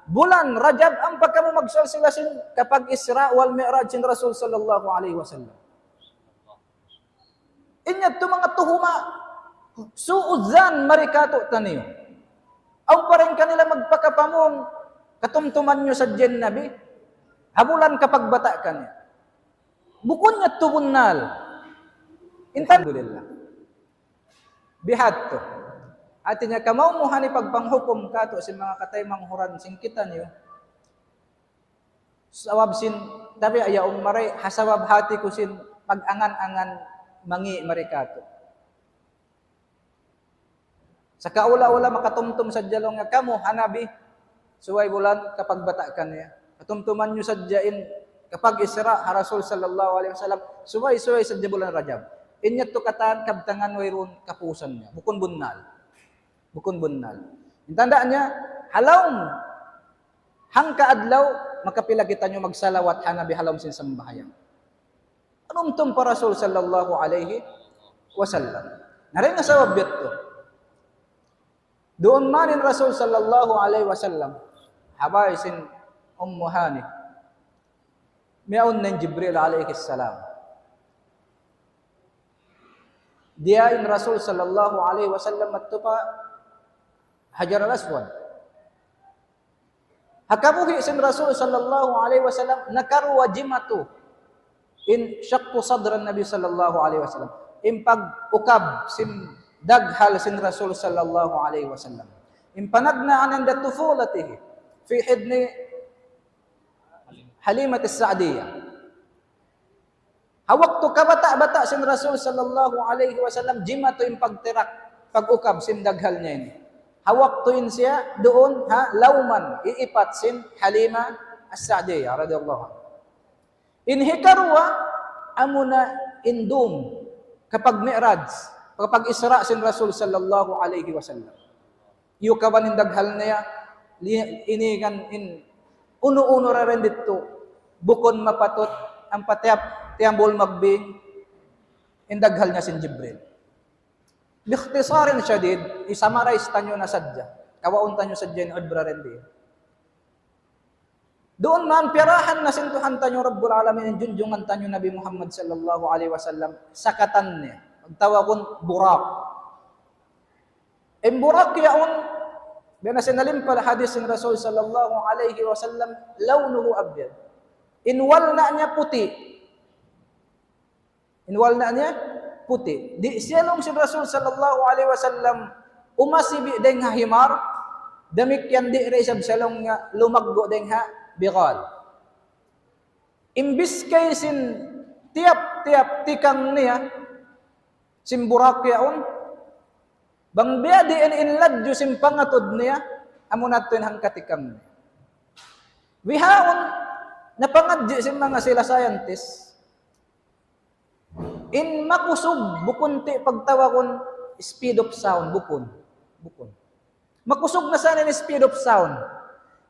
Bulan Rajab ang pagkamu magsalsilasin kapag Isra wal Mi'raj sin Rasul sallallahu alaihi wasallam. Inya to mga tuhuma suudzan marikato taniyo. Aw pareng kanila magpakapamong katumtuman nyo sa jen Nabi. Habulan kapag bata kanya. Bukon niya tubunnal. Alhamdulillah. Bihat to. At niya kamaw mo hani pagpanghukom kato sin mga kataymang huran sing kita niyo. Sawab sin tabi ayaong maray hasawab hati ko sin pag-angan-angan mangi marikato. Sa kaula-ula makatumtum sa jalong nga kamo hanabi suway bulan kapag bata ka niya. Katumtuman nyo sadyain kapag Isra Rasul sallallahu alaihi wasallam suway-suway sa bulan Rajab. Inya to katan kabtangan wayron kapusan niya. Bukon bunnal. Intandaan niya, halawm Hangka adlaw, makapila kita nyo magsalawat hanabi halom sin sambahayan. Anumtum pa Rasul sallallahu alaihi wasallam. Narin nga sa wabyat to. Doon manin Rasul sallallahu alaihi wasallam, habay sin Ummu Hani, miyaon ng Jibril alaihi salam. Diyain Rasul sallallahu alaihi wasallam mattupa Hajar al-Aswad. Hakabuhi sin Rasul sallallahu alaihi wasallam nakarwa jimatu in syaqqu sadran Nabi sallallahu alaihi wasallam. Impag ukab sin daghal sin Rasul sallallahu alaihi wasallam. Impanagna anan datufulatihi fi hidni Halimat as-Sa'diyah. Hawak to kabata-bata sin Rasul sallallahu alaihi wasallam jimatu impagtirak pag-ukab sin daghal niya ini. Hawak tuin siya doon lauman iipat sin Halima as-Sa'diyah radhiyallahu anha. Inhikarwa amuna indum kapag Mi'raj, kapag Isra sin Rasul sallallahu alaihi wasallam. Yu kaban daghal niya ini kan in uno-uno ra rin dito bukon mapatot ang tiambol magbing indaghal niya sin Jibril. Bikhtisarin syadid, isamarais tanyo na sadya. Kawaon tanyo sadya ni Udbra rendi. Doon man pirahan na sintuhan tanyo Rabbul Alamin, junjungan tanyo Nabi Muhammad sallallahu alaihi wasallam sakatan niya. Magtawag burak. Burak yaon bina sinalim pala hadis ng Rasul sallallahu alaihi wasallam launuhu abyad. Inwal na niya puti. Inwal na niya puti. Di siya nung si Rasul sallallahu alaihi wasallam umasibi deng ha himar, damik yan di resab salong nga lumaggo deng ha biqal. Imbis kay sin tiap-tiap tikang niya simburak yaon bang biya di inladyo sim pangatod niya amo nato hang katikang niya. Wihaon napangadji sim mga sila scientist in makusog bukon ti pagtawakon speed of sound bukon makusog na sana ni speed of sound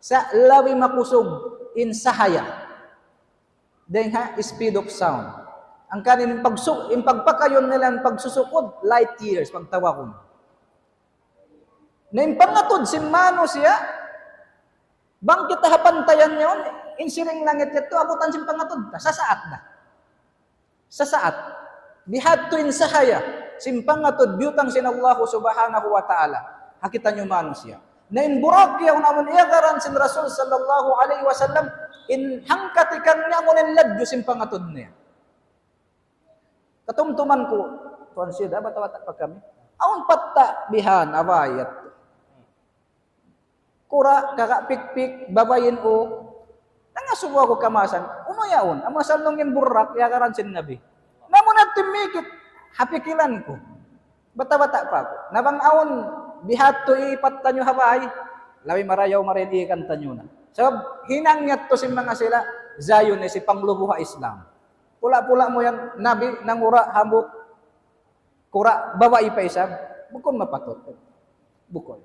sa lawi makusog in sahaya dahil ha speed of sound ang kanin in pagpakayon nilang pagsusukod light years pagtawakon na impangatod si mano siya bang kita hapantayan niyon insiring langit ito abutan si pangatod sa saat bihat to in sahaya simpangatod biutang sin Allah subhanahu wa ta'ala hakita nyo manusia na inburak yaw naman iagaran sin Rasul sallallahu alaihi wasallam in hangkatikan niya mo niladyo simpangatod niya katumtuman ko tuan siya bata-bata pa kami aun patta bihan abayat kura kakapikpik babayin o nangasubo ako kamasan uno yaon amasal nung imburak iagaran sin Nabi namun at timikit, hapikilan ko. Bata-bata pa ako. Nabang aon, bihat to ipat tanyo habay, lawi marayaw marinikan tanyo na. So, hinangyat to si mga sila, zayon si panglubuha Islam. Pula-pula mo yan, nabi, nangura, hambuk, kura, babae pa isab, bukon mapatot. Bukon.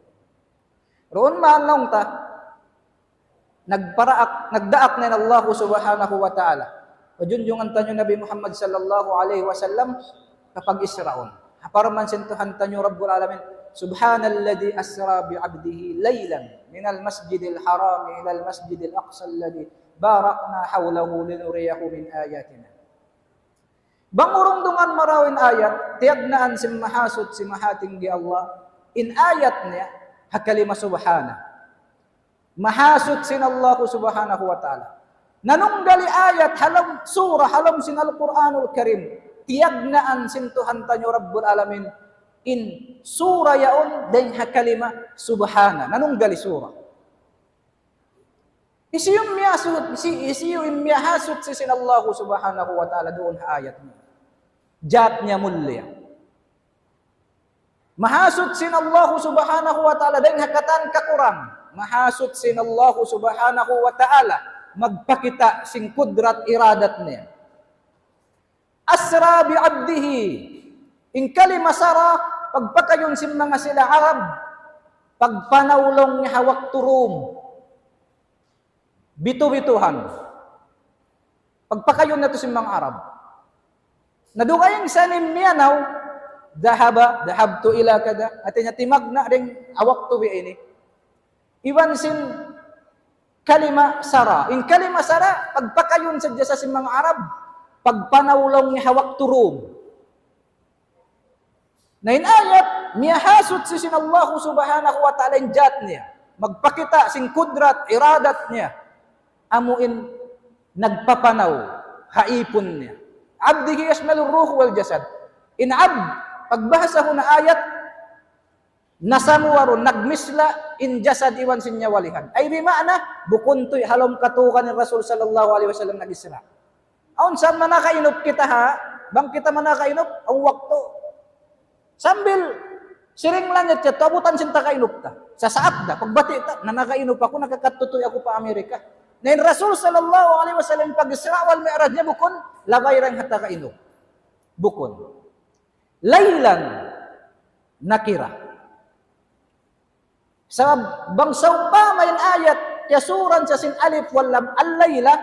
Roon maanong ta, nagdaak na Allah subhanahu wa ta'ala. Pajunjungan tanyo Nabi Muhammad sallallahu alaihi wasallam kapag Israon. Paraman sintuhan tanyo Rabbul Alamin. Subhanalladzi asra bi'abdihi laylan minal masjidil haram ila al masjidil aqsa alladzi barakna hawlahu linuriyahu min ayatina. Bangurong dungan marawin ayat, tiyagnaan si mahasud si mahating di Allah. In ayat niya, hakalima subhana. Mahasud sin Allah subhanahu wa ta'ala. Nanunggali ayat halam surah halam sin Al-Qur'anul Karim tiyagnaan sintuhan tanyo Rabbul Alamin in surah yaon den hakalima subhana nanunggali surah isiyum miyahasud si sin Allah subhanahu wa ta'ala doon ayat niya jat niya mulya mahasud sin Allah subhanahu wa ta'ala den hakatan kakurang mahasud sin Allah subhanahu wa ta'ala magpakita sing kudrat iradat niya. Asra bi abdihi. In kalima sara, pagpakayon sin mga sila Arab, pagpanawlong niya hawak turum. bitu-bituhan. Pagpakayon na to si mga Arab. Nadugayang sa nimyanaw, dahabtu ila kada, at timag na rin awak to ini. Iwan sin kalima sara. In kalima sara, pagpakayon sa Diyos sa mga Arab, pagpanawlong ni hawak turum. Na inayat, miyahasot si sinallahu subhanahu wa ta'ala in jat niya. Magpakita sing kudrat, iradat niya. Amuin nagpapanaw, haipon niya. Abdihi yashmalur ruh wal jasad. In pagbahasa ko na ayat, nasamuwaron, nagmisla, in jasad iwan sinya walihan. Ay bimana, bukuntoy halom katukan ni Rasul sallallahu alaihi wasallam nag-isra. Aun saan manakainop kita ha? Bang kita manakainop? Ang wakto. Sambil, siring lang niya, tabutan sinta kainop ta. Sa saat da, pagbati ta, nanakainop ako, nakakatutoy ako pa Amerika. Na in Rasul sallallahu alaihi wasallam pag-isra wal mi'raj niya bukon, labay rang hata kainop. Bukon. Laylan nakira. Sa bangsaw pa may ayat, yasuran sa sin alif wal lam al-layla,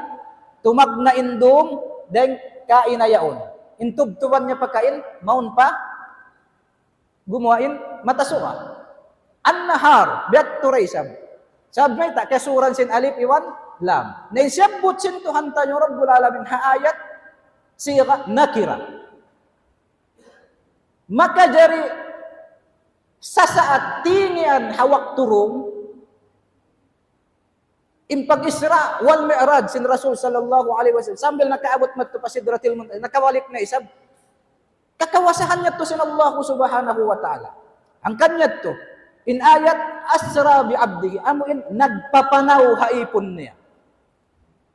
tumagna indong, deng kainayaon. Intubtuban niya pagkain, maun pa, gumawain, matasuka. An-nahar, biat turaysam. Sabay ta, kasuran sin alif iwan, lam. Naisyabot sin Tuhan tayo Rabbul Alamin, haayat, siya nakira. Makajari, sa saat tingian hawak turong, impag-isra wal mi'raj sin Rasul sallallahu alaihi wasallam, sambil nakaabot mat to pa sidratil muntaha, nakawalik na isab, kakawasahan niya to sin Allah subhanahu wa ta'ala. Ang kanya to, in ayat, asra bi abdihi, amuin, nagpapanaw haipon niya.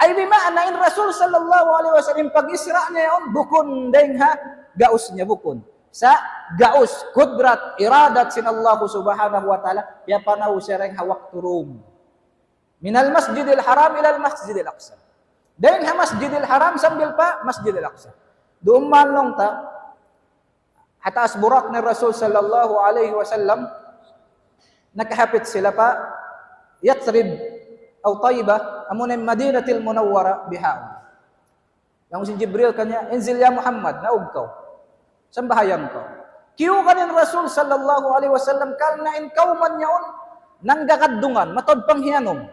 Ay bimana, in Rasul sallallahu alaihi wasallam, pag-isra niya yun, bukon deng ha, gaus niya bukon. Sa gaus, kudrat, iradat sin Allah subhanahu wa ta'ala, yapanaw siya rin hawak turong. Minal masjidil haram ilal masjidil aqsa. Dahil ha masjidil haram sambil pa masjidil aqsa. Doon man long ta, hataas burak ni Rasul sallallahu alaihi wasallam, nakahapit sila pa, Yatrib, o Taibah, amunin Madinatil Munawwara biha. Yang si Jibril kanya, inzil ya Muhammad, naug ka. Saan bahayan ko? Kiyo kanin Rasul sallallahu alaihi wasallam, kal na in kauman yaon, nanggakadungan, matod panghianom.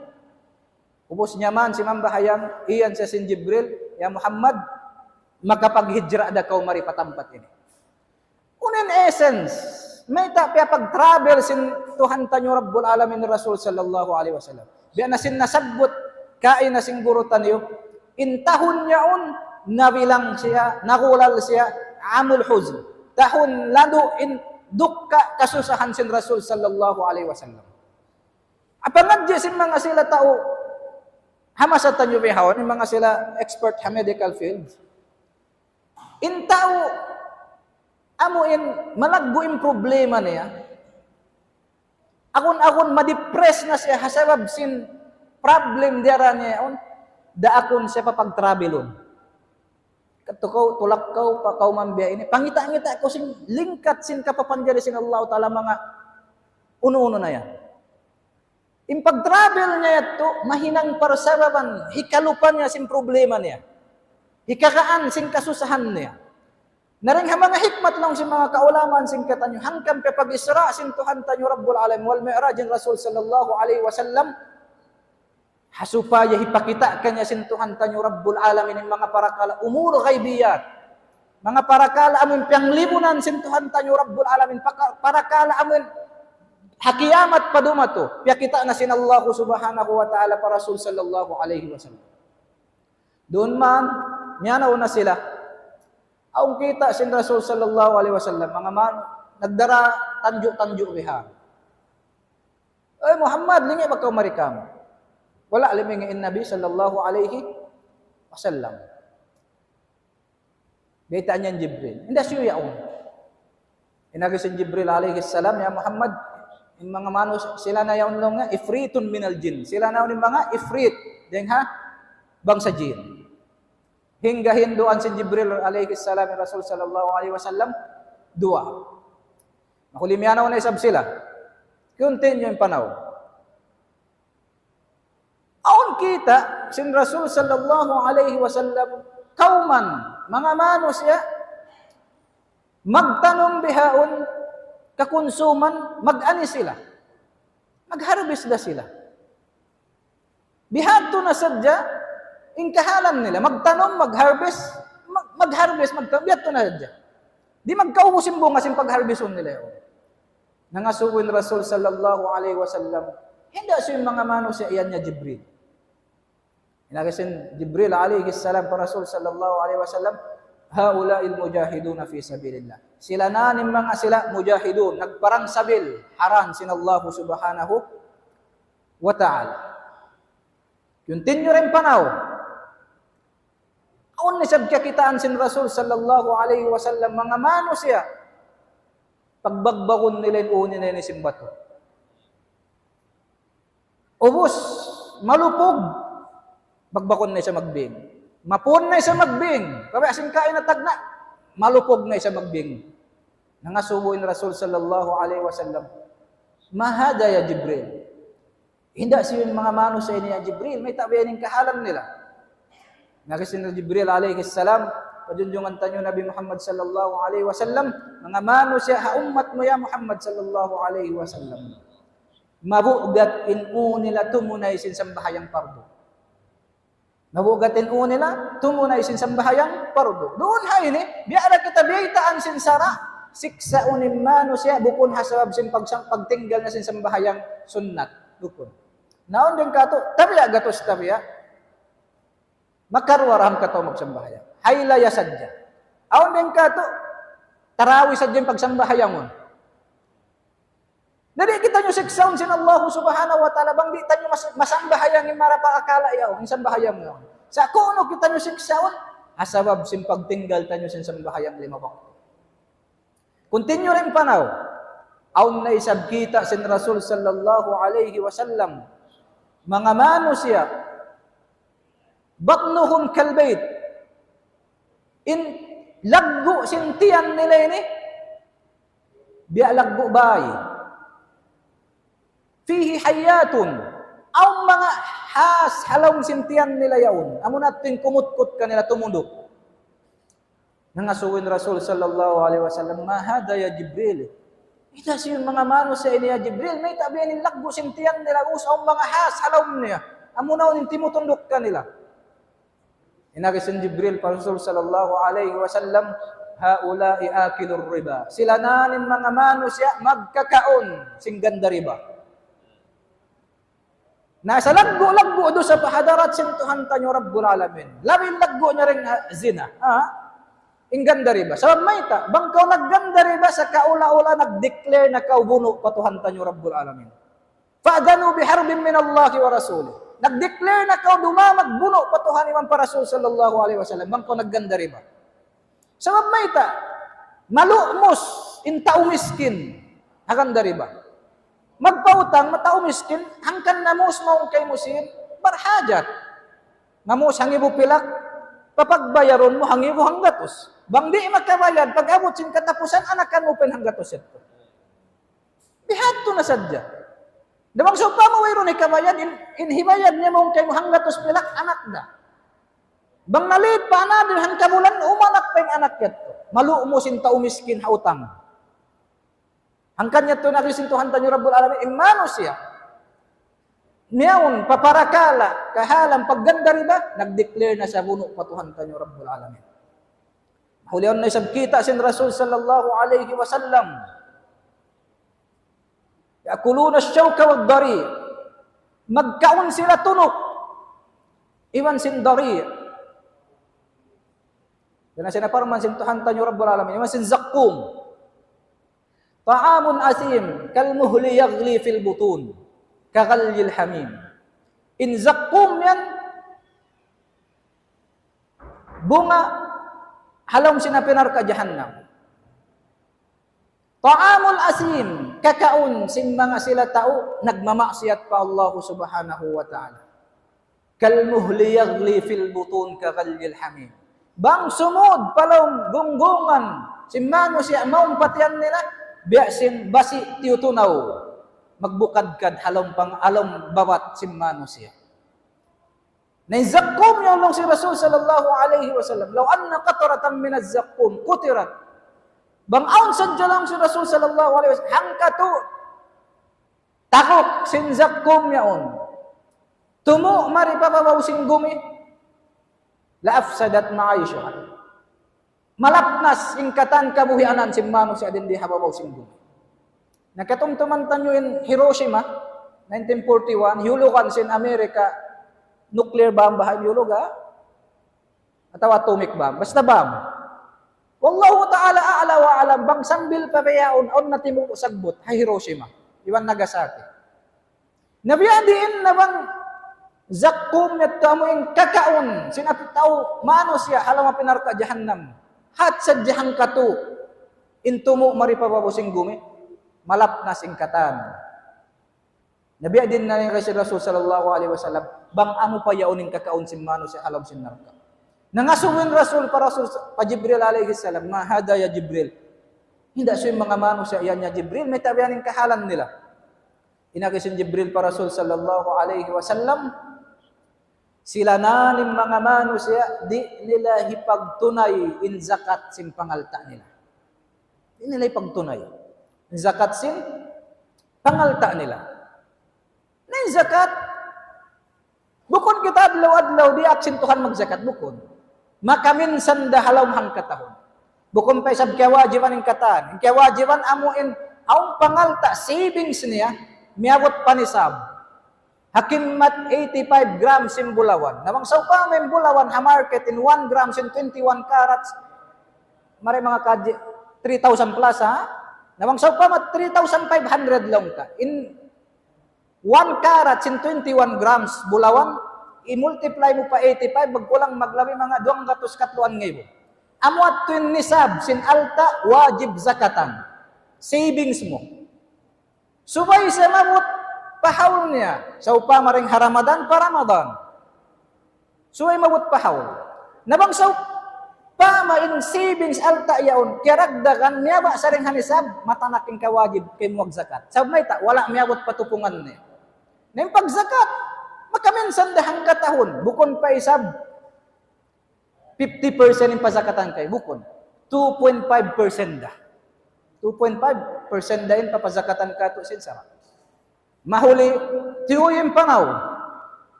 Ubos niya man si mambahayan, iyan sa sin Jibril, ya Muhammad, makapaghijra da kau mari patampat ini. Unin essence, may tapya pag-travel sin Tuhan tanyo Rabbul Alamin Rasul sallallahu alaihi wasallam. Biya na sin nasabot, kain na sin gurutan niyo, intahon niya on, nabilang siya, nakulal siya, amul huzn. Tahon lado in dukka kasusahan sin Rasul sallallahu alaihi wasallam. Apangadya sin mga sila tao, hamasatan nyo bihawon, yung mga sila expert ha medical field. In tao, amuin, malagbo yung problema niya. Akon ma-depress na siya, hasabab sin problem dira niya, da akon siya papag-travelon. Katukaw, tulakaw, pakaw mambiya ini. Pangita-ngita ko sin lingkat sin kapapanjari sin Allah Ta'ala mga uno-uno na yan. In pag-travel niya ito, mahinang parasababan, hikalupan niya sin problema niya. Hikakaan sin kasusahan niya. Naring mga hikmat lang sin mga kaulaman sin katanyo, hanggang pag-isra sin Tuhan tanyo Rabbul Alamin wal mi'raj Rasul sallallahu alaihi wasallam, hasupaya hipakita kanya sin Tuhan tanyo Rabbul Alamin ng mga parakala, umuro ghaibiyat. Mga parakala amin pianglibunan sin Tuhan tanyo Rabbul Alamin, parakala amin hakiyamat padumato, piyakita na sin Allah subhanahu wa ta'ala para Rasul sallallahu alaihi wasallam. Doon man, nyanaw na sila. Aung kita sin Rasul sallallahu alaihi wasallam, mga man, nagdara tanjo-tanjo biha. Ay Muhammad, lingi ba ka marikam? Wala limingin Nabi sallallahu alaihi wasallam. Bita niyan Jibril. Hindi siya yaon. Inagi si Jibril alaihi salam, ya Muhammad, yung mga manus, sila na yaon lang nga, ifritun minal jin. Sila na yung mga ifrit, deng ha, bangsa jin. Hingga hinduan si Jibril alaihi salam, Rasul sallallahu alaihi wasallam, dua. Makulimyanaw na isab sila. Continue yung panaw. Aon kita sin Rasul sallallahu alaihi wasallam kauman mga manusia magtanong bihaon kakonsuman mag-ani sila mag-harvest na sila bihato na sadya ingkahalan nila magtanong mag-harvest magtanong bihato na sadya di magkaubusin bunga sin pag-harveston nila yun nangasuwin Rasul sallallahu alaihi wasallam hindi siya yung mga manusia iyan niya Jibril inagasin Jibril alaihi salam pa Rasul sallallahu alaihi wasallam haula'il mujahiduna fi sabilillah sila na ning mga sila mujahidun nagparang sabil haran sin Allah subhanahu wa ta'ala continue rin panaw aun ni sab kakitaan sin Rasul sallallahu alaihi wasallam mga manusia pagbagbagon nila yung unin na ni simbato ubos malupog bagbakon na siya magbing mapun na siya magbing kaya asin kain na tagna malupog na siya magbing nangasubuin Rasul sallallahu alaihi wasallam mahada ya Jibril hindi siya yung mga mano sa niya Jibril may tabiyaning kahalan nila nagasin na Jibril alaihi salam pajunjungan tanyo Nabi Muhammad sallallahu alaihi wasallam mga mano siya ha ummat mo ya Muhammad sallallahu alaihi wasallam mabugat inu nila tumunay sin sambahayang pardo mabugatin u nila tumunay sin sambahayang pardo doon hay ni biara kita biyaitaan sin sara siksa unim mano siya bukon hasabab sin pagtinggal na sin sambahayang sunnat bukon naon din kato tabiya gatos tabiya makarwaraham kato magsambahayang haylaya sadya aon din kato tarawi sadya pagsambahayang mo Dali kita nyo siksaon sin Allah subhanahu wa ta'ala bang di tanyo masambahayang yung marapakakala yaw, yung sambahayang yaw. Sa kuno kita nyo siksaon, asabab sin pagtinggal tanyo sin sambahayang 5 waktu. Continue rin panaw, aun na isab kita sin Rasul sallallahu alaihi wasallam, mga manusia, batnuhum kalbayt, in laggo sin tiyan nila ini, biya laggo bayi, fihi hayatun aw mga has halawng sintiyan nila yaon amo natin kumutkot kanila tumundok nangasuwin Rasul sallallahu alaihi wasallam mahada ya Jibril ita siya mga mano sa iniya Jibril may tabihan ng lagbo sintiyan nila usaw mga has halawng niya amo na unin timutundok kanila inagisin Jibril pa Rasul sallallahu alaihi wasallam haula'i akilur riba sila nanin mga mano siya magkakaon sing ganda riba nasa laggo do sa pahadarat sintuhan tanyo Rabbul Alamin. Labing laggo niya rin zina. Ingganda riba. Sa mayta, bang kau nagganda riba sa kaula-ula nag-declare na kau buno patuhan tanyo Rabbul Alamin. Fa'adanu biharbin min Allah wa Rasulih. Nag-declare na kau dumamag buno patuhan imam pa Rasul sallallahu alaihi wasallam. Bang kau nagganda riba. Sa mayta, malumos intao miskin. Haganda riba. Magpautang, matao miskin, hangkan namus maong kay musin, barhajat. Namus hangibo pilak, papagbayaron mo hangibo hanggatos. Bang di makabayad, pag abot sin katapusan, anakan mo pen hanggatos ito. Bihato na sadya. Dabang so pa mo wayro ni kabayad, inhibayad niya maong kay mo hanggatos pilak, anak na. Bang nalit pa na, dirhan kabulan, umanak pa yung anak yato. Malu mo sin tao miskin hautang. Ang kanya ito nakisintuhan tanyo Rabbul Alamin, imano siya. Niyaon, paparakala, kahalang pagganda riba, nag-declare na siya buno patuhan tanyo Rabbul Alamin. Huliyon na isang kita sin Rasul sallallahu alaihi wasallam. Yakuluna syawka wad dari. Magkaon sila tunok. Iwan sin dari. Yan na sinaparman sintuhan tanyo Rabbul Alamin. Iwan sin zakkum. Ta'amun asim kalmuhli yaghli fil butun kaghalyil hamim. In zakkum yan bunga halom sinapinar ka jahannam. Ta'amul asim kakaun sing mga sila tao nagmamaksiyat pa Allah subhanahu wa ta'ala. Kalmuhli yaghli fil butun kaghalyil hamim. Bang sumod palong gunggungan simano siya maong patian nila biasin basi tiutunaw magbukadkad halong pang alom bawat simmano siya Naizakkum yung long si Rasul sallallahu alaihi wasallam. Law anna qataratan min az-zakkum qutirat. Bangaon sadya lang si Rasul sallallahu alaihi wasallam. Hangkatu. Takok sin zakkum yaon. Tumo mari papabaw sing gumi. La afsadat ma'aisha. Malapnas ingkatan kabuhianan simmano si adin di hababaw sing gumi. Nakatumtuman tanyo in Hiroshima 1941, hulugan sin Amerika nuclear bomb bahay yulog atau atomic bomb. Basta bomb. Wallahu ta'ala a'la wa alam bang sambil papayaon on natimu sagbot hay Hiroshima. Iwan Nagasaki. Nabiyadiin na bang zakkum at kamuing kakaon sinapitaw mano siya halang pinarka jahannam. Hat sa jahang katu intumo maripababusing gumi malapnas ingkatan. Nabiyadin na ni Rasul sallallahu alaihi wasallam bang amo pa yaunin kakaon simmano si halam sinarka. Nangasungin Rasul pa Jibril alaihi salam, mahada ya Jibril. Hindi siya mga mano siya yan ya Jibril, may tabianing kahalan nila. Inakisin Jibril pa Rasul sallallahu alaihi wasallam, sila nanim mga mano siya, di nila hipagtunay in zakat sin pangalta nila. Di nila hipagtunay. In zakat sin pangalta nila. Na in zakat, bukod kita adlaw-adlaw, di aksintuhan magzakat, bukod. Makaminsan dahalaw hangkatahon. Bukod pa isab kawajiban ng katan. Ang kawajiban amuin, ang pangalta, savings niya, miyabot panisab. Hakimat 85 grams in bulawan. Namang sa pa may bulawan, ha-market in 1 grams in 21 carats. Mari mga kaji, 3,000 plus ha? Namang sa pa mat 3,500 lang ka. In 1 carat in 21 grams bulawan, i-multiply mo pa 85, magkulang maglabi mga 200 ngayon. Amuat tuwin nisab, sin alta, wajib zakatan. Savings mo. Subay sa mamut, pahawl niya. Sa upa maring haramadan, paramadan. Subay mamut pahawl. Nabang sa upa maring savings alta yaon, kiragdagan, miyaba sa ring hanisab, matanaking kawajib kay muwag zakat. Sabay ta, wala miyabot patupungan niya. Na yung pagzakat, makaminsan dahang katahon, bukon pa isab, 50% yung pazakatan kay bukon. 2.5% da. 2.5% da yung papazakatan ka to sinsara. Mahuli, tiyo yung pangaw.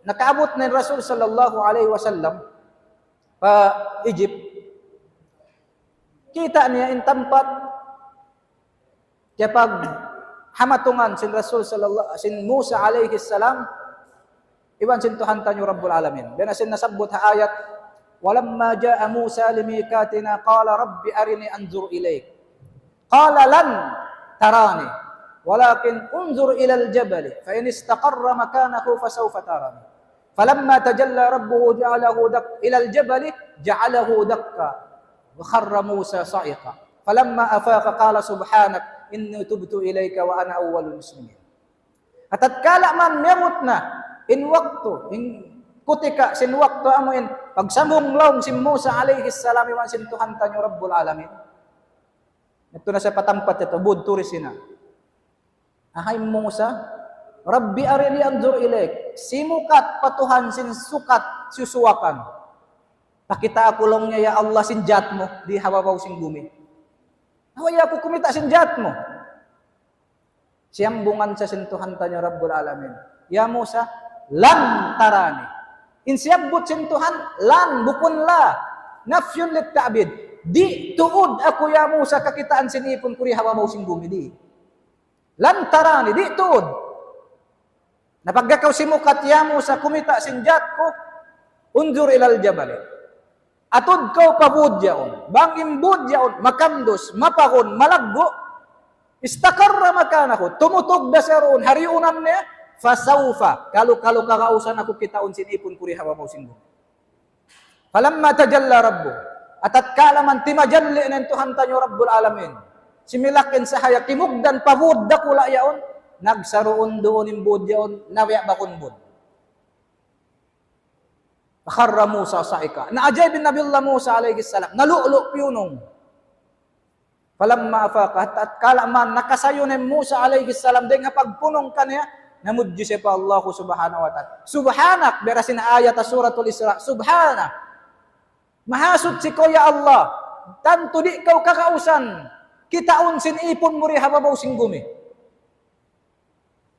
Nakaabot na yung Rasul sallallahu alaihi wasallam pa Egypt, kita niya in tampat kapag hamatungan sin Rasul sin Musa alaihi salam iwan sin Tuhan tanyo Rabbul Alamin. Binasin nasabot ha ayat, walamma jaa Musa limikatina qala rabbi arini anzur ilaik. Qala lan tarani walakin unzur ila al-jabal fa in istaqarra makanahu fasawfa tarani. Falamma tajalla rabbuhu ja'alahu ila al-jabal ja'alahu dakka wa kharra Musa sa'iqa. Falamma afaqa qala subhanak inni tubtu ilayka wa ana awwalul muslimin. At tatkala man memot na in waktu in kutika sin waktu amuin pagsambong laong si Musa alaihi salam iwan sin Tuhan tanyo Rabbul Alamin. Ito na sa patampat ito bud turisina. Ahay Musa, Rabbi arini anzur ilaik. Simukat patuhan sin sukat susuwakan. Pakita ako lang niya ya Allah sin jat mo di hawabaw sin gumi. Hawaya ako kumita sin jat mo. Siyang bungan sa sintuhan tanyo Rabbul Alamin. Ya Musa, lan tarani. In siyabot sintuhan, lan bukun la. Nafyun lit ta'bid. Di tuod ako ya Musa kakitaan sinipon kuri hawabaw sin gumi di. Lan tarani, di tuod. Napagkakaw simukat ya Musa kumita sin jat ko, unzur ilal jabal. Atod kaw pabud yaon, bang imbud yaon, makandos, mapakon, malaggo, istakarra makanahu, tumutog da sa roon, hariunan niya, fasawfa, kalu-kalu kakausan ako kitaon sinipon kuri hawabaw sin gumi. Falamma tajalla rabbu, atat kalaman timajalli ng Tuhan tanyo Rabbul Alamin, similakin sa haya, kimugdan pabud da kula yaon, nagsaroon doon imbud yaon, nawiya bakon bud. Kharra Musa saika. Naajay bin Nabiullah Musa alayhi salam. Nalu'lo piyunong. Falamma afaqa at kalaman nakasayo ni Musa alayhi salam din nga pagpunong kaniya namudji siya pa Allah subhanahu wa ta'ala. Subhanak, berasin ayat suratul Isra, subhanak. Mahasud si ko ya Allah, tanto di kau kakausan, kita unsin ipon mo rin hababaw singgumi.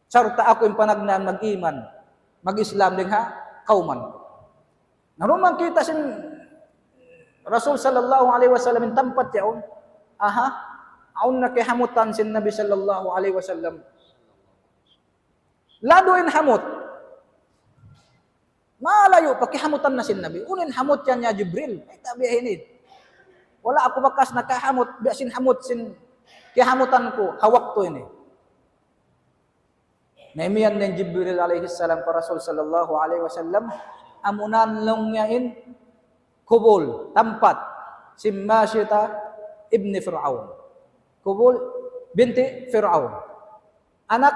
Sarta ako yung panagnaan mag-iman, mag-Islam din ha, kauman. Narumang kita sin Rasul sallallahu alaihi wasallam in tampat yaon. Aha, aun nakihamutan sin Nabi sallallahu alaihi wasallam. Laduin hamut. Malayo pakihamutan na sin Nabi. Unin hamut yan niya Jibril. Ay tabihin it. Wala ako bakas nakahamut, biasin hamut sin kihamutan ko, hawak to ini. Naimiyan ng Jibril alaihi salam para Rasul sallallahu alaihi wasallam amunan long yain kubul, tampat, si Masyita ibni Fir'aun. Kubul, binti Fir'aun. Anak,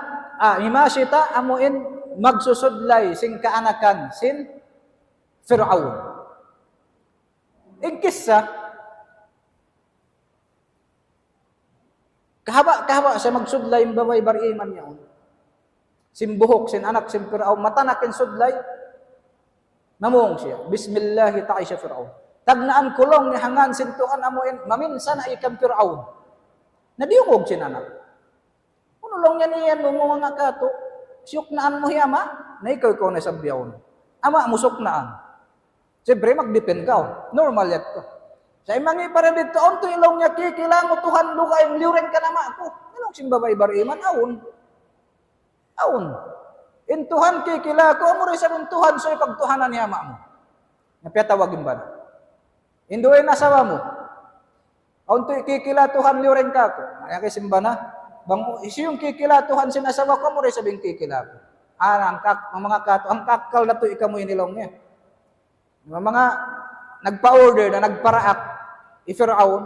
Masyita amuin magsusudlay sin kaanakan, sin Fir'aun. Igkisa, kahaba siya magsudlay yung babay bariman niya. Sin buhok, sin anak, sin Fir'aun, matanakin sudlay, namong siya. Bismillahi ta'i siya Fir'aun. Tagnaan kulong ni hangan sintuhan amuin, maminsan ay ikang Fir'aun. Nadiukog siya anak. Kunulong niya niyan mo mga kato, siyuknaan mo hiyama, na ikaw na sabiyaon. Ama, musuknaan. Siyempre, mag-depend ka. Normal yat ko. Sa imangi para dito, on to ilong niya kikilang utuhan luka yung liurin ka naman ako. Anong simbabay bariman? Aun. Intuhan kikila ko, amo rin sa Tuhan, so ipagtuhanan niya mo. Napiyatawagin ba na? Induin asawa mo. Aun to kikila Tuhan liurin ka ko. Kaya kisimba na. Bang, isi yung kikila Tuhan sinasawa ko, amo rin sabing kikila ko. Ang mga kato, ang kakal na to ikaw mo inilong niya. Mga nagpa-order na nagparaak, Fir'aun,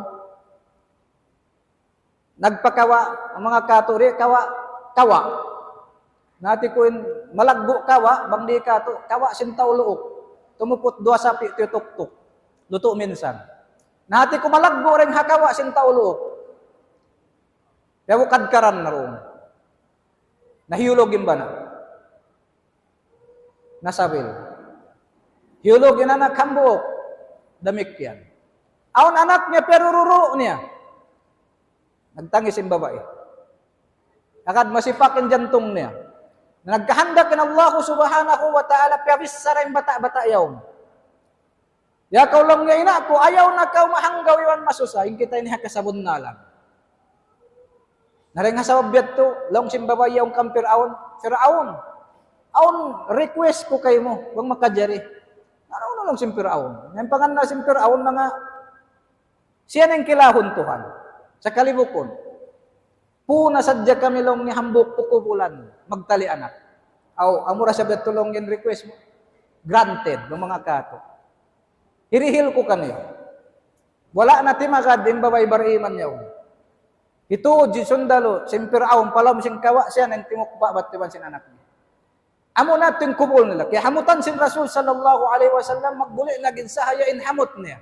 nagpakawa, ang mga kato rin, kawa. Nati ko yung malagbo kawa, bang di ka to, kawa sintaw luok. Tumupot dua sapi, tutuktok. Luto minsan. Nati ko malagbo rin hakawa sintaw luok. Kaya kadkaran na roon. Nahiyulogin ba na? Nasabil. Hiyulogin na kambuok. Damik yan. Aon anak niya pero ruro niya. Nagtangis yung babae. Akad masipakin jantong niya. Nagkahanda kin Allah subhanahu wa ta'ala piyabis sa rin bata-bata yaw. Ya kau lang ngayon ako, ayaw na kau mahanggaw iwan masusa, yung kita niya kasabon na lang. Naring hasawabiyat to, lang simbabay yaw kang Fir'aun. Aun, request ko kayo mo, bang makajari. Ano lang si Fir'aun? Yung pangan na si Fir'aun, mga siya nang kilahon Tuhan. Sa kalibukon. Puna sadya kami long ni hambok pukubulan, magtali anak. Aw, amura sa betulong yung request mo. Granted, ng mga kato. Hirihil ko kaniyo. Wala na timakad, imbabay bariman niya. Ito, sundalo, simpiraon, palam sing kawa siya, nang timukba, ba't tiban sin anak niya. Amo natin kubul nila. Kaya hamutan sin Rasul sallallahu alaihi wasallam, magbuli naging sahayain hamut niya.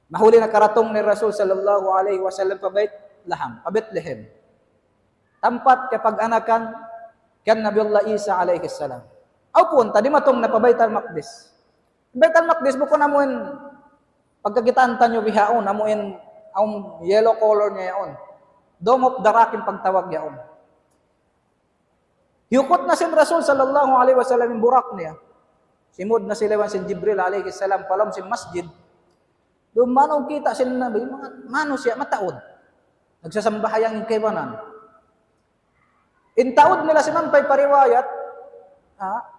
Mahuli na karatong ni Rasul sallallahu alaihi wasallam pabait, laham, Bethlehem. Tampat kapag anakan kan Nabiullah Isa alaihi salam. Aw punta di matong na Baitul Maqdis. Baitul Maqdis buko namuin pagkakitaan tanyo bihaon amuin ang yellow color niya yaon. Dome of the Rock yung pagtawag yaon. Yukot na sin Rasul sallallahu alaihi wasallam yung burak niya. Simod na sila sin Jibril alaihi salam palam sin masjid. Dumanaw kita sin Nabi, mga mano siya mataod. Nagsasambahayang kaywanan. Intaod nila si Mampay pariwayat,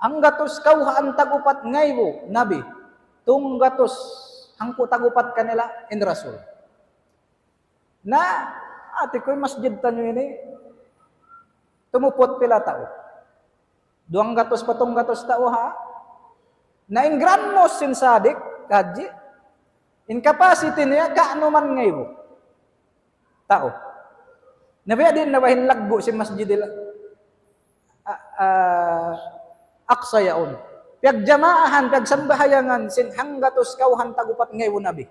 ang gatos kauhaan tagupat ngaywo, Nabi, tung gatos hangko tagupat kanila in Rasul. Na, ate ko'y masjid tanyo ini, tumupot pila tao. Duang gatos patong gatos tao ha. Na in grand mos sin sadik, kaji, in capacity niya, kaano man ngaywo. Tao. Nabiya din nabahin lagbo si masjid Aqsa yaon. Piag jamaahan, piag sambahayangan, sin hanggatos kauhan tagupat ngayon Nabi.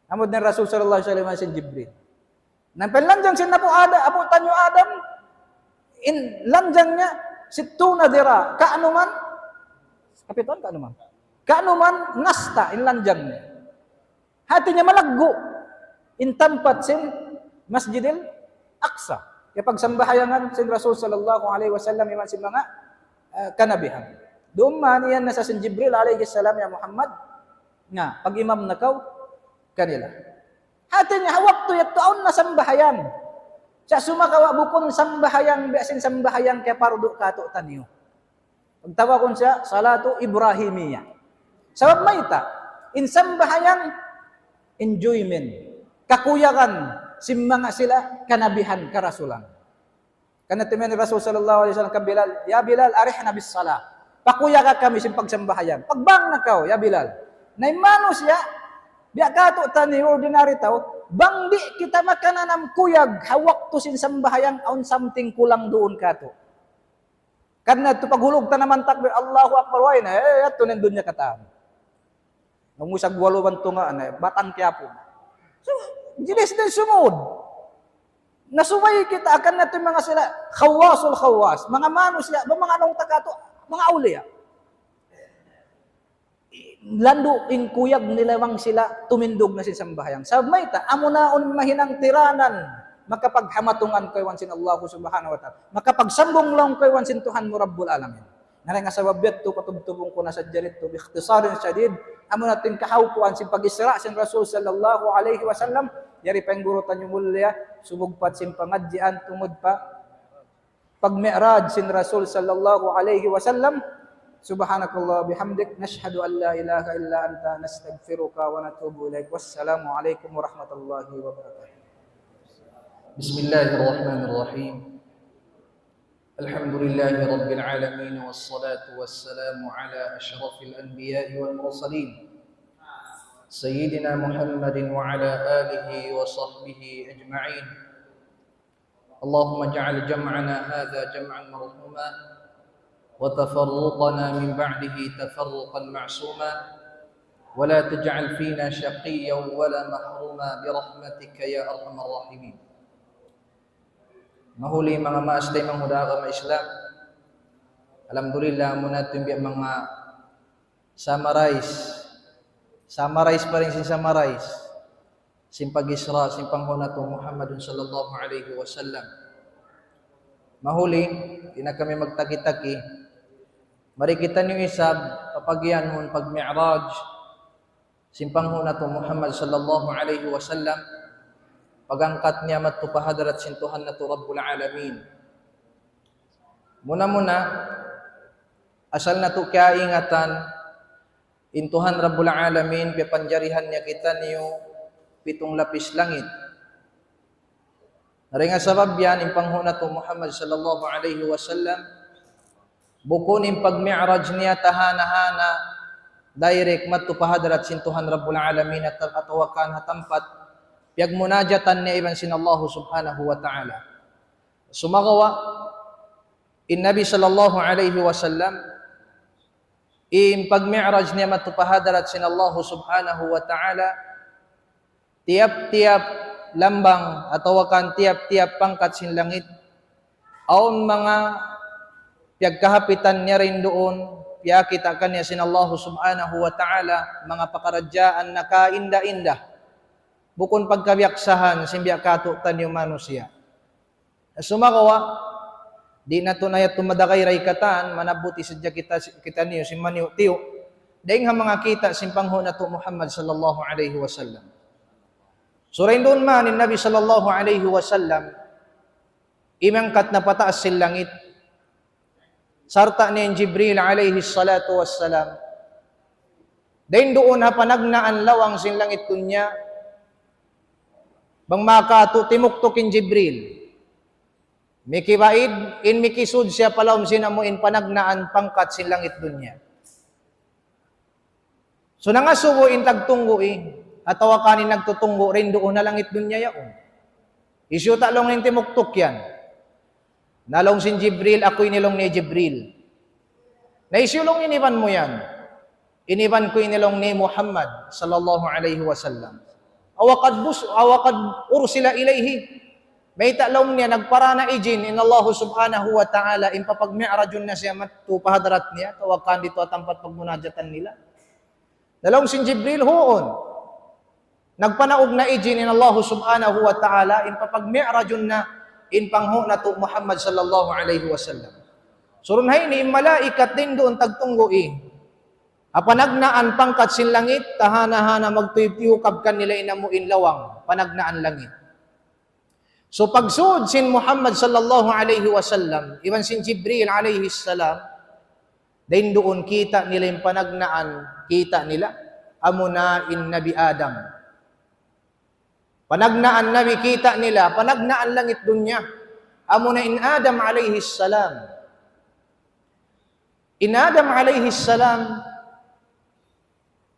Amod ng Rasul sallallahu alaihi wasallam sin Jibril. Nampelan dyan sin Abu Tanyo Adam, In lanjang niya, situna dira, kaanuman, kapitan, kaanuman, nasta, in lanjang niya. Hati niya malaggo, in tampat sin Masjidil Aqsa. Kaya pagsambahayangan sin Rasul sallallahu alaihi wasallam, iman sin mga kanabihan. Doon man yan na sa sin Jibril alaihi salam, ya Muhammad, nga, pag-imam na kaw, kanila. Hati niya, hawak to yataon na sambahayan. Sa sumakawa bukon sambahayang, biasin sambahayang kaya pardo kato taniyo. Pagtawa kon siya, salatu Ibrahimiyya. Sabab may ita, in sambahayang, enjoyment, kakuyakan, simmanga sila, kanabihan, karasulan. Kanatiman ni Rasul sallallahu alaihi wasallam Bilal, ya Bilal, arihna bis salah. Pakuya ka kami sin pagsambahayan. Pagbang na kao, ya Bilal. Naimano siya, biya kato tani ordinary tao, bang di kita makananam kuyag, hawak to sin sambahayang, on something kulang doon kato. Karena to paghulog ta naman takbir, Allahu Akbar, way na, ato nandun niya kataan. Ang musag waluban to nga, batang Quiapo. So, jinis din sumod. Nasubay kita, akan na mga sila, khawasul khawas, mga manos siya, mga anong takato, mga aulia. Lando in kuyag nilawang sila tumindog na si sambahayang. Sa mayta, amo naon mahinang tiranan, makapaghamatungan kay wansin Allah subhanahu wa ta'ala. Makapagsambong lang kay wansin Tuhan mo Rabbul Alamin. Naray nga sa wabiyat to, patubtubong ko na sa jarit to, bikhtisarin syadid, amo natin kahawpuan sin pag-isra sin Rasul sallallahu alaihi wasallam, yari panggurutan yung mulya, sumugpat sin pangadjian, tungod pa, pag-mi'raj sin Rasul sallallahu alaihi wasallam. Subhanakallah bihamdik, nashhadu an la ilaha illa anta, nastaghfiruka wa natubu ilaik. Wassalamu alaikum warahmatullahi wabarakatuh. Bismillahirrahmanirrahim. Alhamdulillahi rabbil alamin, wassalatu wassalamu ala ashrafil anbiya'i wal mursalin, sayyidina Muhammadin wa ala alihi wa sahbihi ajma'in. Allahumma ja'al jam'ana hadha jam'an marhuma وتفرقنا من بعده تفرقا معصوما ولا تجعل فينا شقيا ولا محروما برحمتك يا أرحم الراحمين. Mahuli mga maastay mga hudaga mga Islam, alhamdulillah muna ito yung mga summarize pa rin sin summarize sin pag-isra, sin panghuna to Muhammadun sallallahu alaihi wasallam. Mahuli, di na kami magtaki-taki. Mari kita niyo isab, papagyan hun pag-mi'raj, simpang huna to Muhammad sallallahu alaihi wasallam, pagangkat niya matupahadarat sintuhan na to Rabbul Alamin. Muna-muna, asal na to kaya ingatan, intuhan Rabbul Alamin, pipanjarihan niya kita niyo, 7 lapis langit. Nari nga sabab yan, impang huna to Muhammad sallallahu alaihi wasallam, bukon yung pag-mi'raj niya tahana-hana, direct matupahadarat sintuhan Rabbul Alamin at atawakan hatampat, piyag munajatan niya iban sin Allah subhanahu wa ta'ala. Sumagawa, in Nabi sallallahu alaihi wasallam, in pag-mi'raj niya matupahadarat sin Allah subhanahu wa ta'ala, tiap-tiap lambang atawakan tiap-tiap pangkat sin langit, aon mga piyagkahapitan niya rin doon, piyakita ka niya sin Allah subhanahu wa ta'ala, mga pakaradyaan na kainda-inda, bukon pagkabiyaksahan, simbiya kato tanyo manusia. Sumakawa, di na to na tumadakay ray katan, manabuti sadya kita niyo, si maniw tiyo, daing nga mga kita, simpangho na to Muhammad sallallahu alaihi wasallam. So rin doon man, in Nabi sallallahu alaihi wasallam, imangkat na pataas sil langit, sarta ni Jibril alayhi salatu wassalam. Dain doon ha panagnaan lawang sin langit dunya. Bang makato timuktokin Jibril. Mikibaid in mikisud siya palawm sinamo in panagnaan pangkat sin langit dunya. So nangasugo in tagtunggo atawa kanin nagtutunggo rin doon na langit dunya yaon. Isyu talong nin timuktok yan. Nalong sin Jibril, ako'y nilong ni Jibril. Naisulong iniban mo yan. Iniban ko inilong ni Muhammad sallallahu alaihi wasallam. Awakad ursila ilayhi. May talong niya, nagpara na ijin, in Allah subhanahu wa ta'ala, impapag-mi'rajun na siya matupahadrat niya, tawakan dito at tempat pagmunajatan nila. Dalawang sin Jibril huon. Nagpanaog na ijin in Allah subhanahu wa ta'ala, impapag-mi'rajun na, in pangho na to Muhammad sallallahu alaihi wasallam. Surunhay ni malaikat din doon tagtunggoy. Apanagnaan pangkat sin langit, tahana-hana magtuyub-tiyukab kan nila inamuin lawang, panagnaan langit. So pagsuod sin Muhammad sallallahu alaihi wasallam, iwan sin Jibril alaihi salam, din doon kita nila yung panagnaan, kita nila, amunain Nabi Adam. Panagnaan Nabi kita nila, panagnaan langit dunya, amunain Adam alaihi salam. In Adam alaihi salam,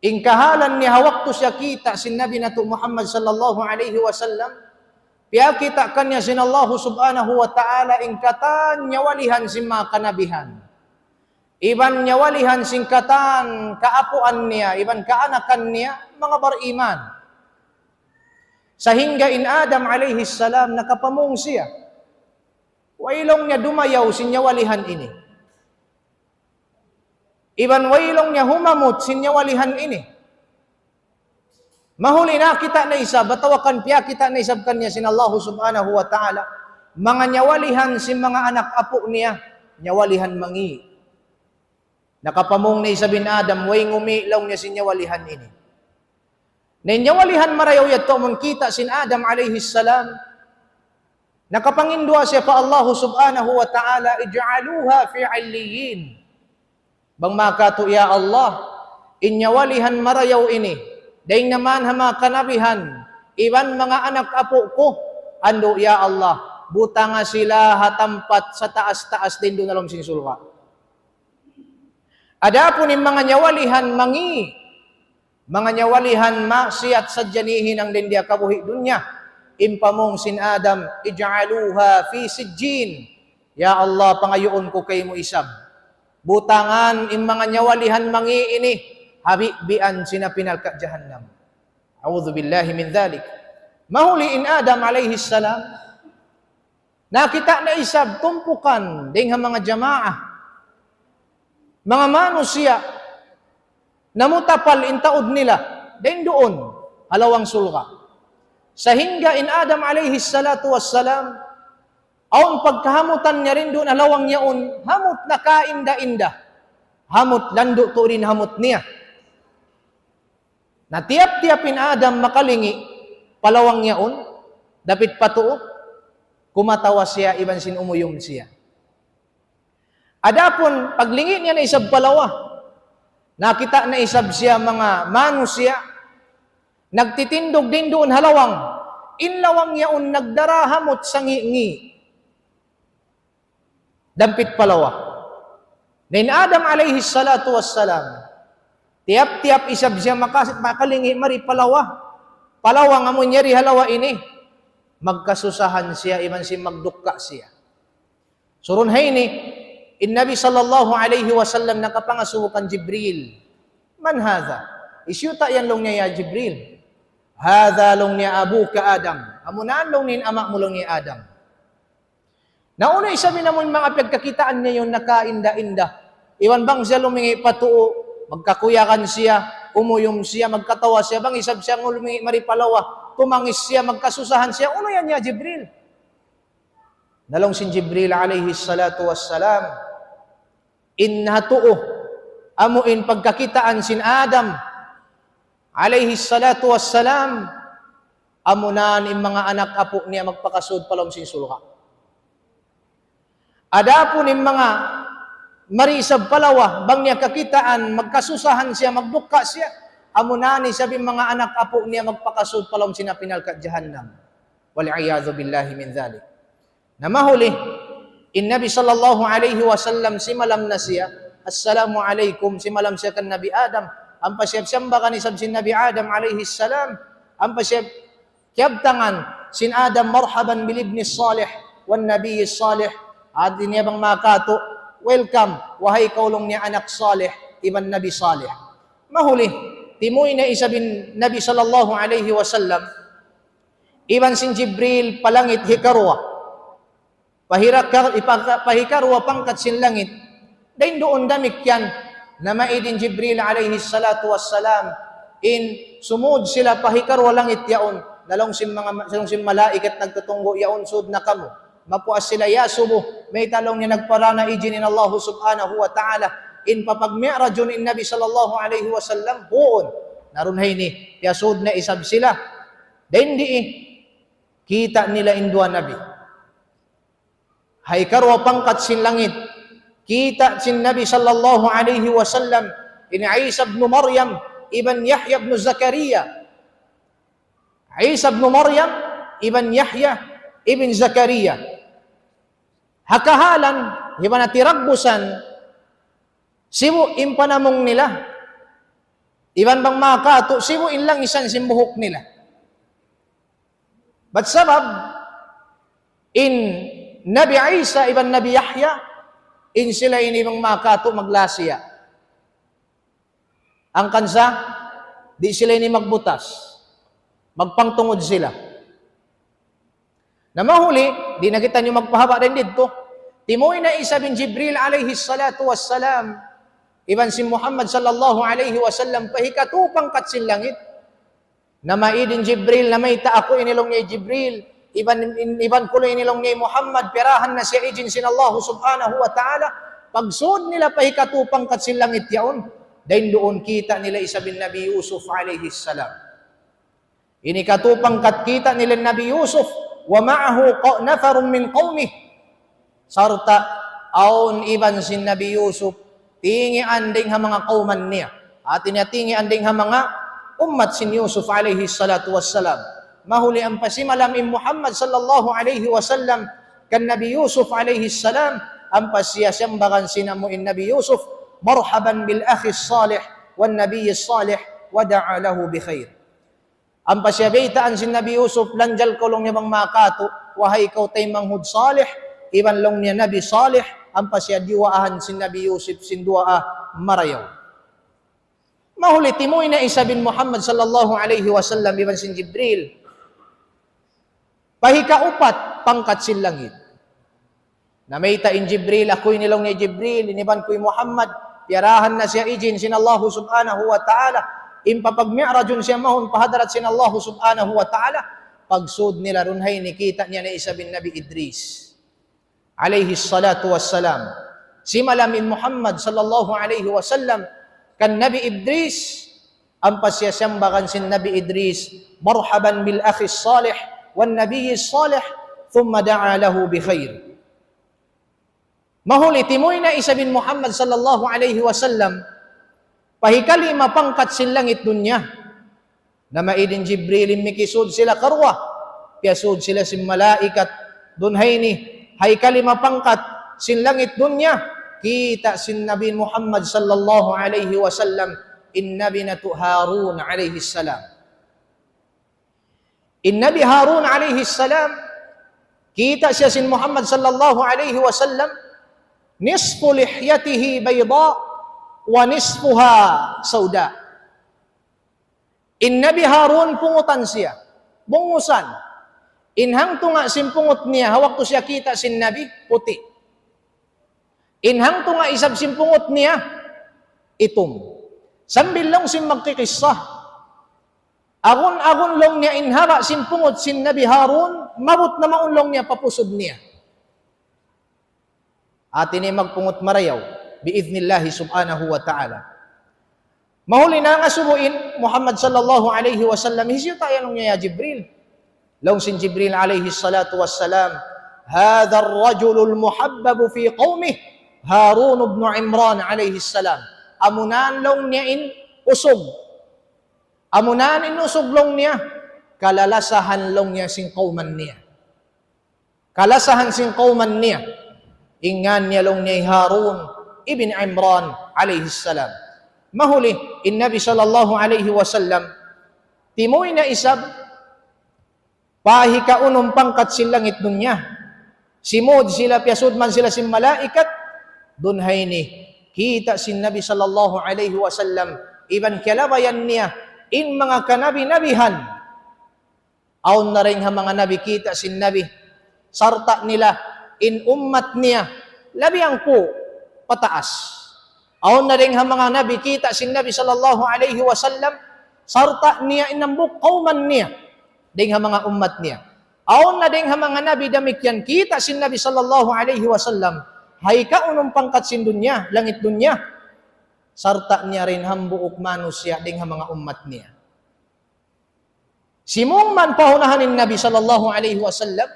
ingkahalan ni hawak to siya kita sin Nabi na to Muhammad sallallahu alaihi wasallam, piya kita kanya sin Allah subhanahu wa ta'ala ingkatan nyawalihan sin mga kanabihan. Iban nyawalihan sin katan kaapuan niya, iban kaanakan niya, mga bariman. Sahingga in Adam alaihi salam nakapamong siya. Wailong niya dumayaw sin nyawalihan ini. Iban wailong niya humamot sin nyawalihan ini. Mahuli na kita na isa, batawakan piya kita na isab kanya sin Allah subhanahu wa ta'ala, mga nyawalihan sin mga anak apo niya, nyawalihan mangi. Nakapamong na isa bin Adam, way ngumilaw niya sin nyawalihan ini. Na nyawalihan marayaw yato mong kita sin Adam alaihi salam, nakapangindua siya pa Allah subhanahu wa ta'ala, ij'aluha fi 'alliyin. Bang makato ya Allah, inyawalihan marayaw ini, daing naman hama kanabihan, iban mga anak apo ko, ando ya Allah, buta nga sila hatampat sa taas-taas din doon alam sin sulwa. Adapun yung mga nyawalihan mangi, mga nyawalihan maksiyat sa janihin ang dindiya kabuhi dunya, impamong sin Adam, ij'aluha fi sijjin. Ya Allah, pangayoon ko kay mo isab. Butangan yung mga nyawalihan mangi ini, habibian sinapinal ka jahannam. A'udzu billahi min dhalik. Mahuli in Adam alaihi salam, nakita na isab tumpukan ding mga jamaah, mga manusia, namutapal in taod nila, ding doon, halawang sulka. Sahingga in Adam alaihi salatu wassalam, aon pagkahamutan niya rin doon, halawang yaon, hamot na kainda-inda, hamot lando to rin hamot niya. Na tiap-tiapin Adam makalingi, palawang yaon, dapit patuo, kumatawa siya, iban sin umuyong siya. Adapon, paglingi niya na isab palawa, nakita na isab siya mga manusia, nagtitindog din doon halawang, inlawang yaon nagdarahamot sa ngi-ngi. Dampit palawa. Nin Adam alaihi salatu wassalam, tiap-tiap isab siya makalingi mari palawa. Palawa nga mo nyari halawa ini. Magkasusahan siya, iman si magdukka siya. Surun hayni, in Nabi sallallahu alaihi wasallam nakapangasuhukan Jibril. Man hadha? Isyuta yan long niya ya Jibril. Hadha long niya abuka Adam. Amunaan long niya ama mo long niya Adam. Nauna isabi namon mga pagkakitaan niya yung nakainda-inda. Iwan bang siya lumingi patuo, magkakuyakan siya, umuyom siya, magkatawa siya, bang isab siya lumingi maripalawa, tumangis siya, magkasusahan siya, uno yan niya Jibril. Nalong sin Jibril alayhi salatu wassalam, innatuo, amuin pagkakitaan sin Adam, alayhi salatu wassalam, amunan in mga anak apo niya magpakasud palong sin sulka. Adapun in mga marisab palawa, bang niya kakitaan, magkasusahan siya, magbuka siya, amunani sabi mga anak apo niya magpakasud palong sinapinal ka jahannam. Wal'iyadhu billahi min dhalik. Na mahuli, in Nabi sallallahu alaihi wasallam simalam na siya, assalamu alaikum, simalam siya kan Nabi Adam, ang pasyab-siyam baka ni sin Nabi Adam alaihi salam, ang pasyab kiyabtangan, sin Adam marhaban bil ibni salih, wan nabi salih, at niya bang makato, welcome, wahai kaulong niya anak salih, iban Nabi salih. Mahuli, timoy na isa bin Nabi sallallahu alaihi wasallam, Iban sin Jibril palangit hikarwa. Pahikarwa pangkat sin langit. Dain doon damikyan na maidin Jibril alayhi salatu wassalam in sumud sila pahikarwa langit yaon. Dalong sim malaikat nagtutunggo yaon sud na kamo. Mapuas sila yasubo. May talong niya nagparana ijinin Allah subhanahu wa ta'ala. In papagmi'rajon in Nabi sallallahu alayhi wa sallam. Huon. Narunhay ni. Yasud na isab sila. Dain di kita nila indua Nabi. Hay karwa pangkat sin langit. Kita sin Nabi sallallahu alayhi wa sallam. In Isa ibn Maryam. Ibn Yahya ibn Zakaria. Isa ibn Maryam. Ibn Yahya ibn Zakaria. Hakahalan, hiba na tiragbusan, sibu impanamong nila. Iban bang makato, sibu inlang isan simbuhok nila. But sabab, in Nabi Isa, ibang Nabi Yahya, in sila inibang makato maglasya. Ang kansa, di sila ini magbutas. Magpangtungod sila. Na mahuli, di na kita nyo magpahaba din dito. Timoy na Isa bin Jibril alayhi salatu wassalam. Iban si Muhammad sallallahu alayhi wasallam pahikatupang katsin langit. Na maidin Jibril na may taako inilong niya Jibril. Iban kulo inilong niya Muhammad. Pirahan na siya ijin sin Allah subhanahu wa ta'ala. Pagsud nila pahikatupang katsin langit yaon. Dahil doon kita nila Isa bin Nabi Yusuf alayhi salam. Ini katupang katkita nila Nabi Yusuf. Wa ma'ahu nafarun min qawmih. Sarta, aon iban sin Nabi Yusuf, tingi anding ha mga kauman niya. At tingi anding ha mga ummat sin Yusuf alayhi salatu wassalam. Mahuli ang pasimalam in Muhammad sallallahu alayhi wasallam kan Nabi Yusuf alayhi salam, ang pasiyasiyambagan sinamu in Nabi Yusuf, marhaban bil akhi salih wan nabiy salih wa da'a lahu bi khair. Ang pasyabaitaan si Nabi Yusuf, lanjal ko long niya bang makato, wahay ikaw tay manghud salih, iban long niya Nabi salih, ang pasyadiwaahan si Nabi Yusuf, sinduaa marayaw. Mahuli, timoy na Isa bin Muhammad sallallahu alayhi wasallam, iban sin Jibril, pahikaupat, pangkat sin langit. Namayta in Jibril, ako'y nilong ni Jibril, iniban ko'y Muhammad, piyarahan na siya ijin sin Allah subhanahu wa ta'ala, impapagmi'rajon siya mahon pahadarat sin Allah subhanahu wa ta'ala. Pagsud nila runhay nikita niya na Isa bin Nabi Idris alayhi salatu wassalam. Si malamin Muhammad sallallahu alayhi wasallam kan Nabi Idris, ang pasyasambakan sin Nabi Idris, marhaban bil akhi salih wan nabiy salih thumma da'a lahu bi khair. Mahuli timoy na Isa bin Muhammad sallallahu alayhi wasallam pahikali mapangkat sin langit dunya. Na maidin Jibril mikisud sila karwa. Piyasud sila sin malaikat. Dunhay ni haikali mapangkat sin langit dunya. Kita sin Nabi Muhammad sallallahu alayhi wasallam in Nabi natu Harun alayhi salam. In Nabi Harun alayhi salam, kita siya sin Muhammad sallallahu alayhi wasallam, nisfu lihyatihi bayda wa nisfuha sauda. In Nabi Harun pungutan siya, bungusan. Inhang tunga simpungot niya, hawak to siya kita sin Nabi, puti. Inhang tunga isab simpungot niya, itom. Sambil long sim magkikisah. Agon-agon long niya inhara simpungot sin Nabi Harun, mabot na maunlong niya papusod niya. At ini magpungot marayaw biiznillahi subhanahu wa ta'ala. Mahuli na nga subuin, Muhammad sallallahu alayhi wasallam, hisyo tayo nung niya Jibril. Long sin Jibril alayhi salatu wassalam, hadha ar-rajulul muhabbabu fi qawmih, Harun ibn Imran alayhi salam. Amunan long niya in usog. Amunan in usog long niya, kalalasahan long niya sing qawman niya. Kalasahan sing qawman niya. Ingan niya long niya Harun ibn Imran alayhi salam. Mahuli, in Nabi sallallahu alayhi wasallam, timoy na isab, pahikaunong pangkat silangit dunya. Simod sila, piyasud man sila sin malaikat, dunhay ni, kita sin Nabi sallallahu alayhi wasallam, iban kalabayan niya, in mga kanabi-nabihan, Aun na rin mga nabi kita sin nabi. Sarta nila in ummat niya. Labiyang po pataas. Aun na rin mga nabi kita sin nabi sallallahu alaihi wasallam. Sarta niya inambuk kauman niya. Ding mga ummat niya. Aun na ding mga nabi damikyan kita sin nabi sallallahu alaihi wasallam. Hay kaunong pangkat sin dunya, langit dunya. Sarta niya rin hambuok manusia ding mga ummat niya. Simong man pahunahanin Nabi sallallahu alaihi wasallam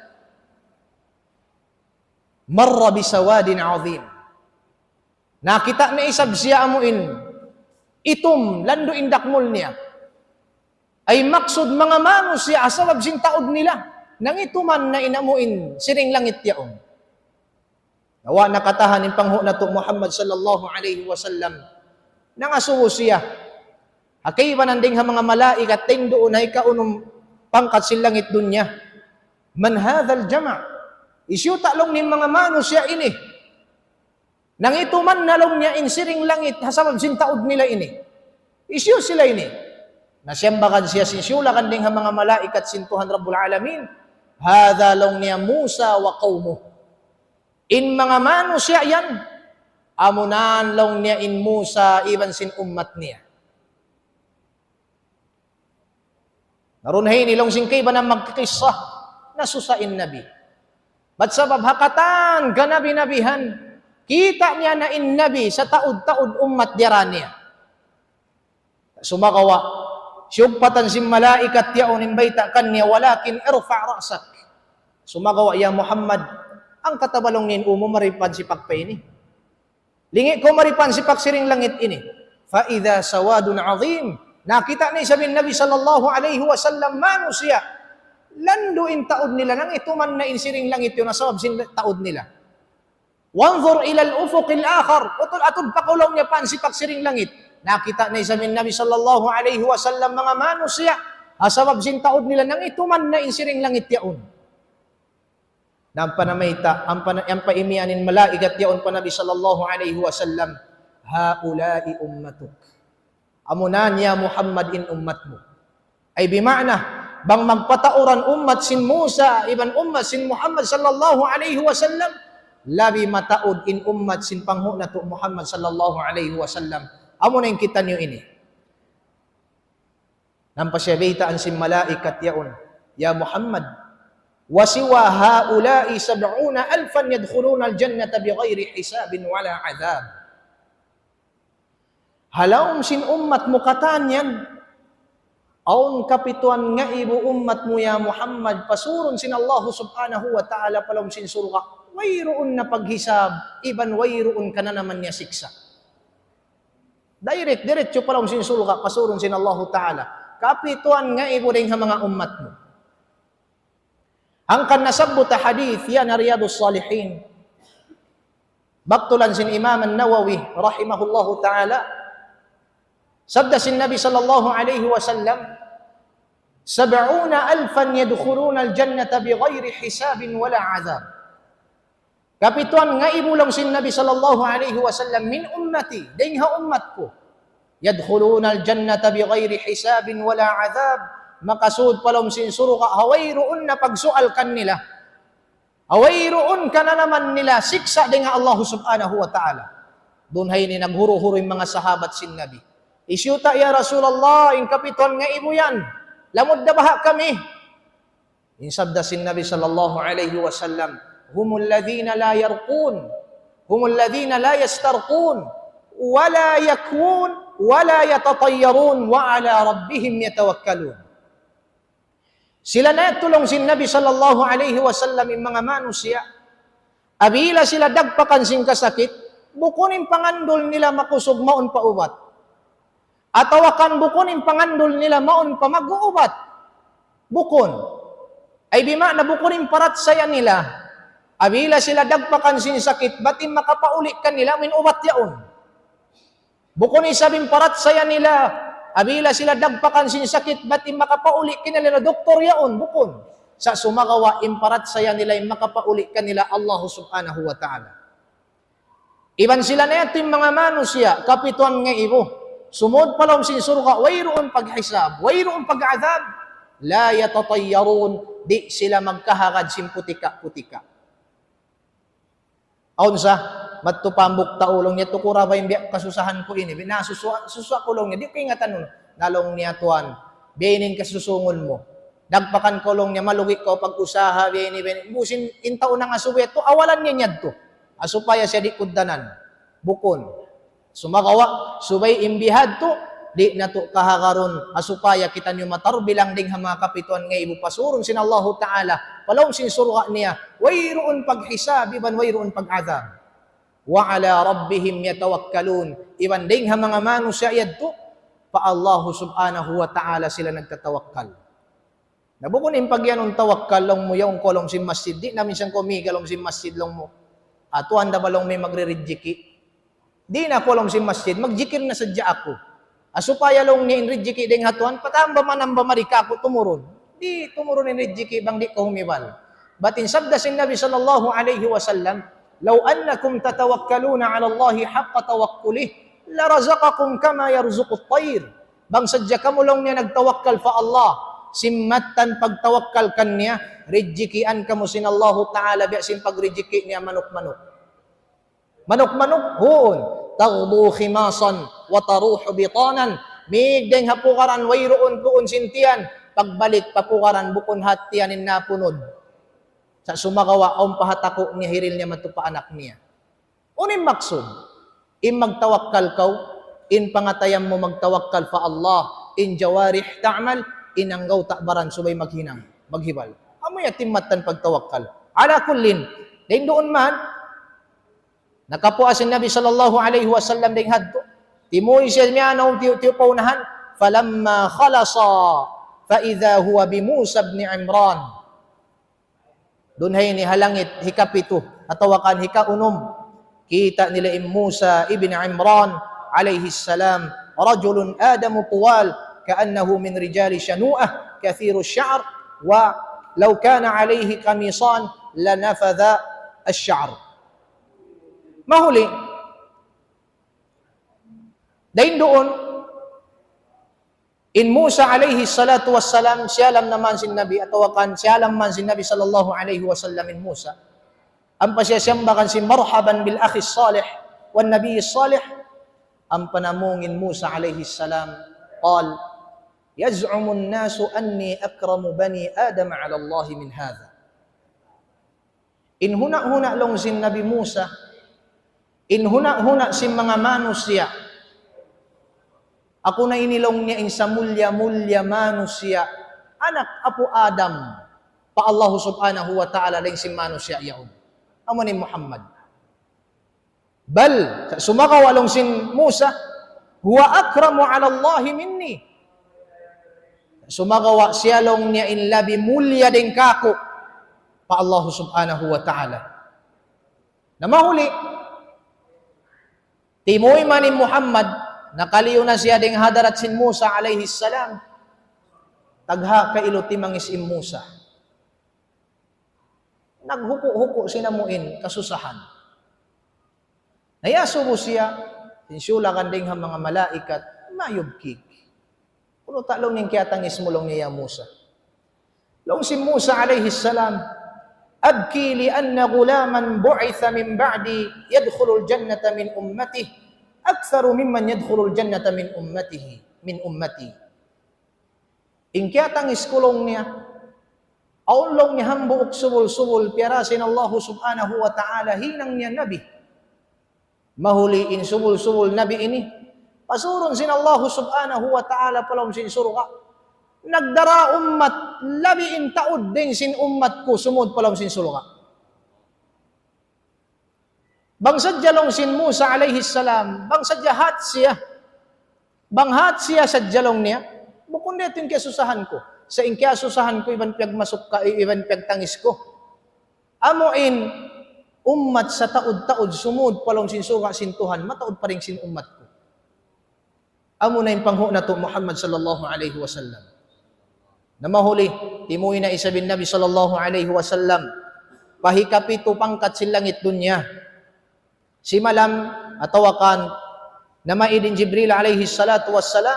marra bisawadin azim. Nakita na isab siya amuin itum lando indakmol niya. Ay maksud mga manusia asawab sin taod nila nang ituman na inamuin siring langit yaon. Nawa nakatahan in panghu na to Muhammad sallallahu alaihi wasallam nang asuwo siya. Akay bananding mga malaikat ting doon ay kaunong pangkat silangit dunya. Man hadhal jama' isyuta long ni mga manusia ini. Nang ito man nalong niya in siring langit hasabab sin taod nila ini. Isyu sila ini. Nasyambakan siya sinsyula kanding mga malaikat sintuhan Rabbul Alamin. Hadha long niya Musa wa qawmuh. In mga manusia yan. Amunan long niya in Musa iban sin ummat niya. Narunhay nilong singkay ba na magkikisah na susain nabi. Ba't sabab hakatan ganabi-nabihan, kita niya na in nabi sa taod-taod ummat diyan niya. Sumakawa, siyugpatan si malaikat yaon imbayta kan niya, walakin irfa' ra'sak. Sumakawa, ya Muhammad, ang katabalong nin umo maripan si pakpay ini. Lingi ko maripan si paksiring langit ini. Fa idza sawadun azim. Nakita ni sabi Nabi sallallahu alaihi wasallam manusia. Landuin taod nila nang ituman na insiring langit yun asawab sin taod nila. Wanzur ila al-ufuq al-akhar. Utol atod pakulong niya pan si paksiring langit. Nakita ni sabi Nabi sallallahu alaihi wasallam mga manusia asawab sin taod nila nang ituman na insiring langit yaon. Nang panamayta ang paimianin malaikat yaon pa Nabi sallallahu alaihi wasallam, haula'i ummatuk. Amunan ya Muhammad in ummat mo. Ay bima'na, bang magpatauran ummat sin Musa, iban ummat sin Muhammad sallallahu alaihi wasallam, labi mataod in ummat sin panghu na to Muhammad sallallahu alaihi wasallam. Amo na yung kita niyo ini. Nampasyabita sin malaikat yaon, ya Muhammad, wasiwa haula'i 70,000 yadkhuluna al-jannata bighayri hisabin wala adhab. Halawm sin ummat mo katanyan, aun kapituan nga ibu ummat mo ya Muhammad, pasurun sin Allah subhanahu wa ta'ala palawm sin surga, wayroon na paghisab, iban wayroon ka na naman niya siksa. Diretso palawm sin surga, pasurun sin Allah ta'ala, kapituan nga ibu rin mga ummat mo. Ang kanasabot na hadith, yan na Riyadus Salihin. Baktulan sin Imam An-Nawawi, rahimahullahu ta'ala, sabda sin Nabi sallallahu alaihi wasallam, 70,000 yadkhuluna al-jannata bighayri hisabin wala adhab. Kapituan nga ibulong sin Nabi sallallahu alaihi wasallam min ummati, dingha ummat ko. Yadkhuluna al-jannata bighayri hisabin wala adhab. Makasud palom sin suruka, hawayroon na pagsual kan nila. Hawayroon ka na naman nila, siksa dingha Allah subhanahu wa ta'ala. Doon hay ni naghuro-huro yung mga sahabat sin Nabi. Isyuta ya Rasulullah, in kapituan nga ibo yan. Lamod na baha kami. In sabda sin Nabi sallallahu alaihi wasallam, humul ladhina la yarqun, humul ladhina la yastarqun, wala yakwun, wala yatatayyarun, wa ala rabbihim yatawakkalun. Sila na tulong sin Nabi sallallahu alaihi wasallam in mga manusia. Abila sila dagpakan sin kasakit, bukunin pangandol nila makusog maon paubat. Atawakan bukunin pangandol nila maon pa mag-uubat. Bukon. Ay bima na bukunin parat saya nila. Abila sila dagpakan sin sakit, batin makapauli ka nila min ubat yaon. Bukunin sabing parat saya nila. Abila sila dagpakan sin sakit, batin makapauli ka nila doktor yaon. Bukon. Sa sumakawa, imparat saya nila, makapauli ka nila Allah subhanahu wa ta'ala. Iban sila na ito yung mga manusia, kapituan nga ibo. Sumod palawm sin surga, wayroon paghisab, wayroon pag-adhab. la yatatayyarun, di sila magkahagad simputika-putika. Aun sa matupambok taulong niya tukura ba yung kasusahan ko ini suswa kulong niya di ko ingatan nun nalong niya tuan benin kasusungon mo dagpakan kulong niya malugi ko pag-usaha beni busin intaon ng asubet to awalan niya nyad to asupaya siya di kuddanan bukon sumagawa subay imbihad to di na to kahagaron asupaya kita niyo matarbilang ding mga kapituan nga ibu pasurong sin Allah Ta'ala palawang sin surga niya wayroon paghisab iban wayroon pag-adab wa ala rabbihim yatawakkalun iban ding mga manusia yadto pa Allah subhanahu wa ta'ala sila nagtatawakkal nabukunin pagyanong tawakkal long mo yung kolong si masjid di namin siyang kumigalong si masjid long mo atuan da balong may magre-rejiki di na kolong si masjid magjikir na sadya ako asupaya long ni inrejiki ding hatuan patamba manamba marika ako tumurun di tumurun inrejiki bang di ka humibal batin sabda sin Nabi sallallahu alaihi wasallam law annakum tatawakkaluna ala Allah haqqa tawakkulih la razaqakum kama yarzuqu at-tayr bang sadya kamo long niya nagtawakkal fa Allah simmatan pagtawakkal kanya rejikian kamo sin Allah Ta'ala biya sin pagrejiki niya manok-manok huon taghdu khimasan wa taruhu bitanan migdeng hapukaran wayroon tuon sintian pagbalik papukaran bukon hatianin napunod sa sumagawa ang pahatako niya hiril niya matupa anak niya unim maksud in magtawakkal kaw in pangatayam mo magtawakkal fa Allah in jawarih ta'mal in anggaw takbaran subay maghinang maghibal amoy atimatan pagtawakkal ala kullin ding doon man nakapuasin Nabi sallallahu alaihi wasallam ding hadto timoy siya niya na tiyo paunahan falamma khalasa fa idha huwa bi Musa ibn Imran dunhay ni halangit hikapito atawakan hikaunom kita nila Musa ibn Imran alaihi salam rajulun adamu tuwal kaannahu min rijali shanu'ah kathiru ash-sha'r wa law kana alayhi qamisan lanafadha ash-sha'r mahuli dahin doon in Musa alayhi salatu wassalam siyalam naman sin Nabi atawakan siyalam man sin Nabi sallallahu alayhi wasallam in Musa ang pasyasiyambakan si marhaban bil akhi salih wan nabiy salih ang panamungin Musa alayhi salam qal yaz'umu an-nasu anni akramu bani adam ala Allah min hadha in huna long sin Nabi Musa in huna si mga manusia ako na inilong niya in sa mulya manusia anak apo Adam pa Allah subhanahu wa ta'ala lang si manusia yaon amo ni Muhammad bal sumakawalong sin Musa huwa akramu ala Allah minni sumagawa siya long niya in labi mulya din kako pa Allah subhanahu wa ta'ala na mahuli timoy man ni Muhammad nakaliw na siya ding hadarat sin Musa alayhi salam tagha kailo timangis im Musa naghuko-huko sinamuin kasusahan nayasubo siya insulakan ding mga malaikat mayubkik kuno talong ning kiatangis mulong niya Musa long si Musa alayhi salam abki li anna gulaman bu'itha min ba'di yadkhulul jannata min ummatihi aktharu mimman yadkhulul jannata min ummati in kiatangis kulong niya aulong niya hambuok subul piarasin Allah subhanahu wa ta'ala hinang niya nabi mahuli in subul nabi ini pasuron sin Allah subhanahu wa ta'ala palom sin surga nagdara ummat labi in taud din sin ummat ko sumod palom sin surga bangsa jalong sin Musa alayhi salam bangsa jahat siya banghat siya sa jalong niya bukun dito yung kasusahan ko sa inkasusahan ko iban piyagmasok ka iban piyagtangis ko amuin ummat sa taud sumod palong sin surga sin Tuhan mataud pa rin sin ummat ko amo na yung pangho na to Muhammad sallallahu alaihi wasallam na mahuli timoy na isa bin Nabi sallallahu alaihi wasallam pahikapito pangkat silangit dunya si malam atawakan na maidin Jibril alayhi salatu wassalam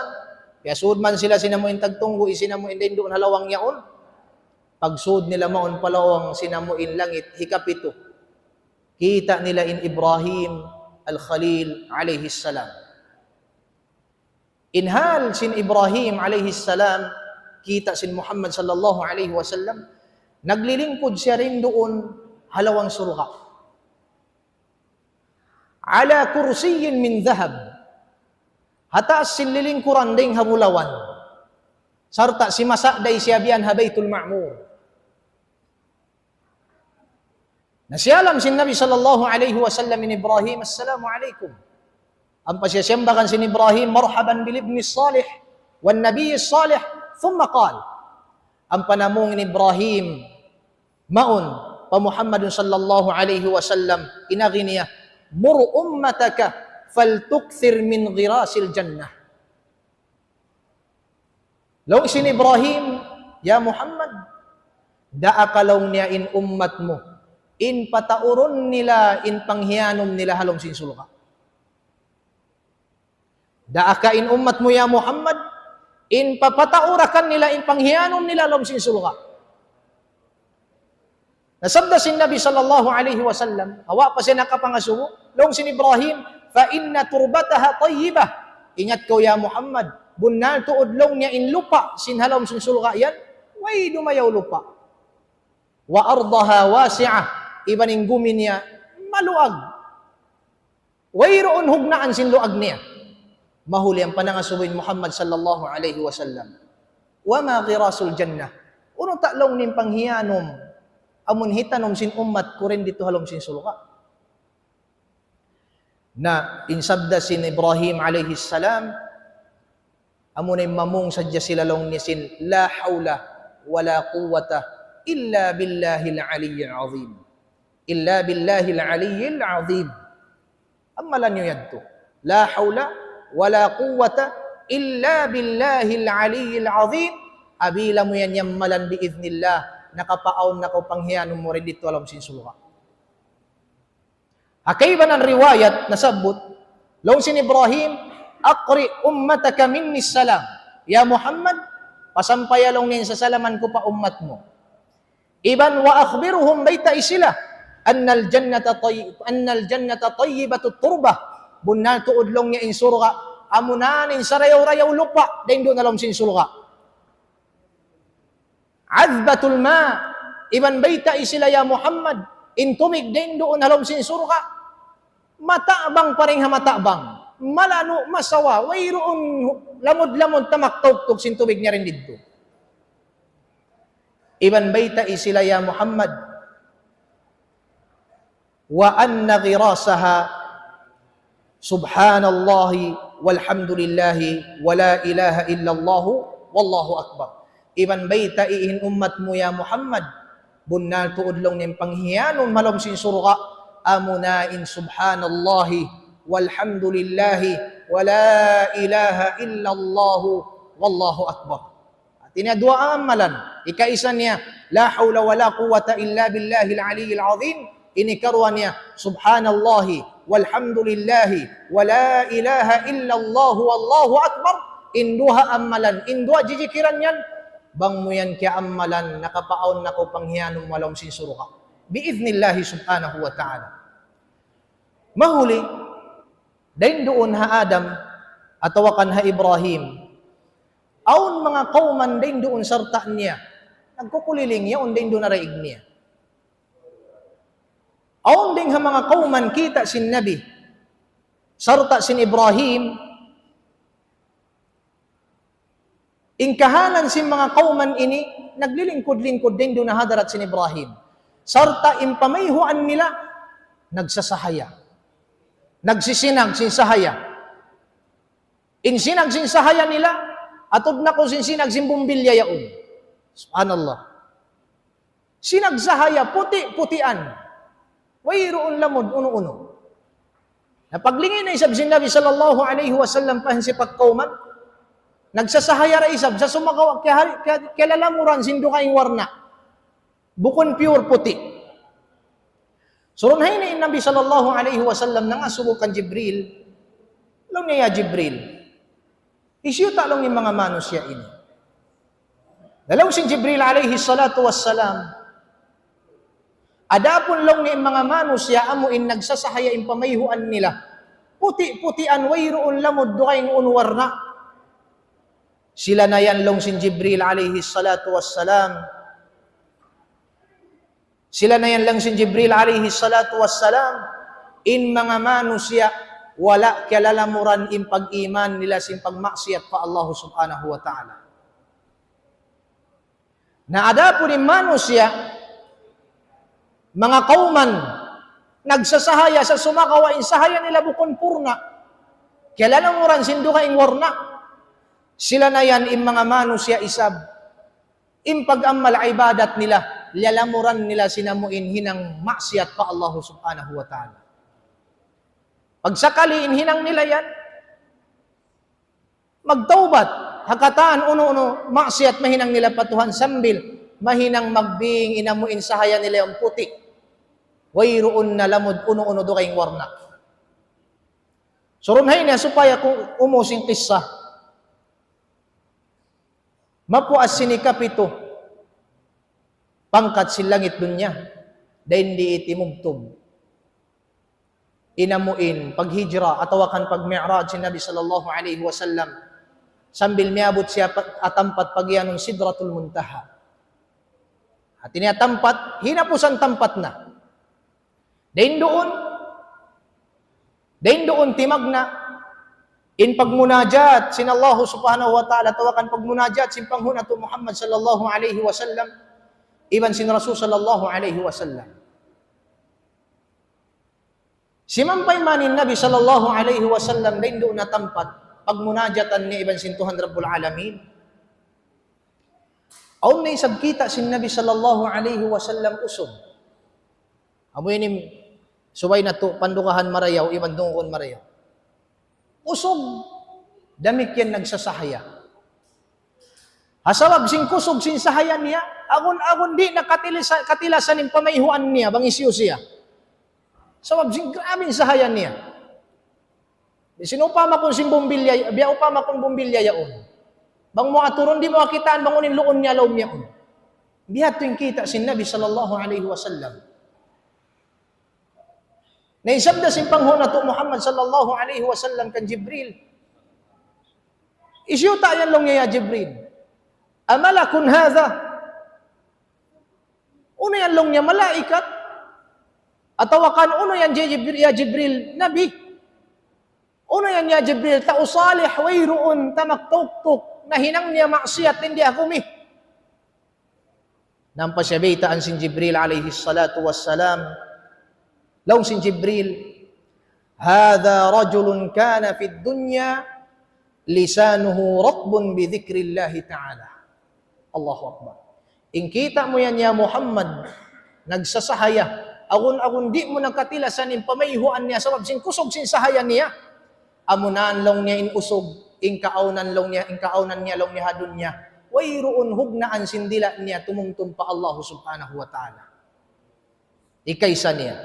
Kaya sud man sila sinamuin tagtunggo, isinamuin din doon halawang yaon. Pag sud nila maon palawang sinamuin langit, hikapito. Kita nila in Ibrahim al-Khalil alayhi salam. Inhal sin Ibrahim alayhi salam, kita sin Muhammad sallallahu alayhi wasallam, naglilingkod siya rin doon halawang surga. Ala kursiyin min dhahab. Hataas sin lilingkuran ding habulawan. Sarta si masakday siya biyan habaytul ma'mur. Nasialam sin Nabi sallallahu alayhi wasallam min Ibrahim, assalamu alaikum. Ang pasyasyambakan sin Ibrahim, marhaban bil ibni salih wan nabiy salih. Thumma qal, ang panamong ni Ibrahim maun pa Muhammadun sallallahu alayhi wasallam inagi niya, mur ummataka faltukthir min ghirasil jannah. Law sin Ibrahim, ya Muhammad, daakalaw niya in ummat mo, in patauron nila, in panghiyanom nila halom sin sulka. Daaka in ummat mo, ya Muhammad, in papataurakan nila, in panghiyanom nila halom sin sulka. Nasabda sin Nabi sallallahu alaihi wasallam, hawa pa siya nakapangasumo, long sin Ibrahim, fa inna turbataha tayyibah. Ingat ko, ya Muhammad, bunal tuudlong niya in lupa, sin halom sin sulka yan, way dumayaw lupa. Wa ardaha wasi'ah, ibaning gumin niya, maluag. Wayroon hugnaan sin luag niya. Mahuli ang panangasuwin Muhammad sallallahu alaihi wasallam. Wa ma ghirasul jannah. Uno taklong nin panghiyanom, amun hitanom sin ummat ko rin dito halom sin sulka. Na insabda sin Ibrahim alaihi salam, amunay mamung sadya sila long ni sin la hawla wala quwwata illa billahil aliyyil azim. Illa billahil aliyyil azim. Amalan nyo yadto. La hawla wala quwwata illa billahil aliyyil azim. Abila mo yan yamalan biiznillah. Nakapaaon na ko panghiyanom mo rin dito alam sin sulka. Hakayban ang riwayat na sabot, long sin Ibrahim, aqri ummataka minni salam. Ya Muhammad, pasampayalong nin sa salaman ko pa ummat mo. Iban wa akhbiruhum bayta isila annal jannata tayyibatut turbah. Bunal tuudlong niya in surga, amunanin sa rayaw-rayaw lupa, dahin doon alam sin sulka. Azbatul ma, iban bayta isila, ya Muhammad, intumig dahin doon alam sin surga. Matabang paring hamatabang, malano, masawa, wayroon lamod-lamod tamak-tugtog sin tubig niya rin dito. Iban bayta isila, ya Muhammad, wa anna ghirasaha subhanallahi walhamdulillahi wala ilaha illallah wallahu akbar. Iban bayta ihin ummat mo, ya Muhammad, bunal tuudlong ning panghiyanon malom sin surga, amunain subhanallahi walhamdulillahi wala ilaha illallah wallahu akbar. Tinadua ang amalan, ikaisa niya, la hawla wala quwwata illa billahil aliyyil azim. Inikarwa niya, subhanallahi walhamdulillahi wala ilaha illallah wallahu akbar. Induha amalan, induha jijikiran yan, bang mo yan kaya amalan, nakapaon na ko panghiyanong walang sin surga. Biiznillahi subhanahu wa ta'ala. Mahuli, dahin doon ha Adam, atawakan ha Ibrahim, aun mga kauman dahin doon sarta niya, nagkukuliling niya, dahin doon naraig niya. Aun din ha mga kauman kita sin Nabi, sarta sin Ibrahim, ingkahanan sin mga kauman ini, naglilingkod-lingkod din doon na hadarat sin Ibrahim. Sarta impamayhuan nila, nagsasahaya. Nagsisinag sin sahaya. Insinag sin sahaya nila, atod na ko sinag sin bumbilya yaon. Subhanallah. Sinagsahaya, puti-putian. Wayroon lamod, uno-uno. Napaglingin na isab sin Nabi sallallahu alaihi wasallam pahin si pagkauman, nagsasahaya ra isab, sa sumakaw, kilalamuran sindo kaing warna. Bukon pure puti. Surunhay na yung Nabi sallallahu alaihi wasallam nang asubukan Jibril. Alam niya Jibril, Isyuta lang yung mga manusya ini. Dalaw si Jibril alayhi salatu wassalam, adapon lang ni mga manusya amuin nagsasahaya in pamayhuan nila. Puti-putian wayroon lamod dukain unwarna. Sila na yan long sin Jibril alayhi salatu wassalam. Sila na yan lang sin Jibril alayhi salatu wassalam. In mga manusya, wala kalalamuran in pag-iman nila sin pagmaksiyat pa Allah subhanahu wa ta'ala. Naada po ni manusya, mga kauman, nagsasahaya sa sumakawain sahaya nila bukon purna. Kalalamuran sindu ka in warna. Sila na yan in mga manusya isab. In pag-amal ibadat nila, lalamuran nila sinamuin hinang maksiyat pa Allah subhanahu wa ta'ala. Pag sakaliin hinang nila yan, magtaubat, hakataan uno-uno, maksiyat mahinang nila patuhan sambil, mahinang magbing inamuin sahaya nila yung puti. Wayroon na lamod uno-uno do kayong warna. Surunhay na supaya kung umusing kissa, mapuas sinikapito, pangkat silangit dunya, dahil di itimugtog. Inamuin paghijra atawakan pagmi'raj si Nabi sallallahu alaihi wasallam sambil miabot siya atampat pagyanong Sidratul Muntaha. At iniatampat, hinapusan tampat na. Dahin doon timagna in pagmunajat sin Allah subhanahu wa ta'ala tawakan pagmunajat sin panghunatu Muhammad sallallahu alaihi wasallam iban sin Rasul sallallahu alaihi wasallam. Simampay manin Nabi sallallahu alaihi wasallam din doon na tampat pagmunajatan ni Ibn Sintuhan Rabbul Alamin. Aun na isagkita sin Nabi sallallahu alaihi wasallam usog. Amoy ni suway na to pandukahan marayaw, Ibn Dungkon marayaw. Usog, damik yan nagsasahaya. Hasawag sin kusog sin sahaya niya, agon-agon di nakatilasan ng pamayhuan niya, bang isyo siya. Sawag sin grabing sahayan niya. Sinupa makon sin bumbilya, biya upa makon bumbilya yaon. Bang mo aturon di mo akitaan bangunin luon niya lawm niya on. Biya tuwing kita sin Nabi sallallahu alaihi wasallam. Naisabda sin panghuna to Muhammad sallallahu alaihi wasallam kan Jibril. Isyuta yan long niya Jibril. Amalakun hadha. Una yan long niya malaikat. Atawakan uno yan ya Jibril, Nabi. Uno yan ya Jibril, tausalih wayroon tamaktuktuk na hinang niya maksiyat hindi ako mi. Nampasyabitaan sin Jibril alayhi salatu wassalam. Laung sin Jibril, hadha rajulun kana fid dunya lisanuhu ratbun bi dhikrillahi ta'ala. Allahu Akbar. Ingkita mo yan ya Muhammad, nagsasahaya. Agun di mo nakatilasan in pamayhuan niya sabab sin kusog sin sahayan niya. Amunan long niya in usog, in kaaunan niya long niya hadun niya. Wayroon hugnaan sin dila niya tumungtong pa Allah subhanahu wa ta'ala. Ikaysa niya.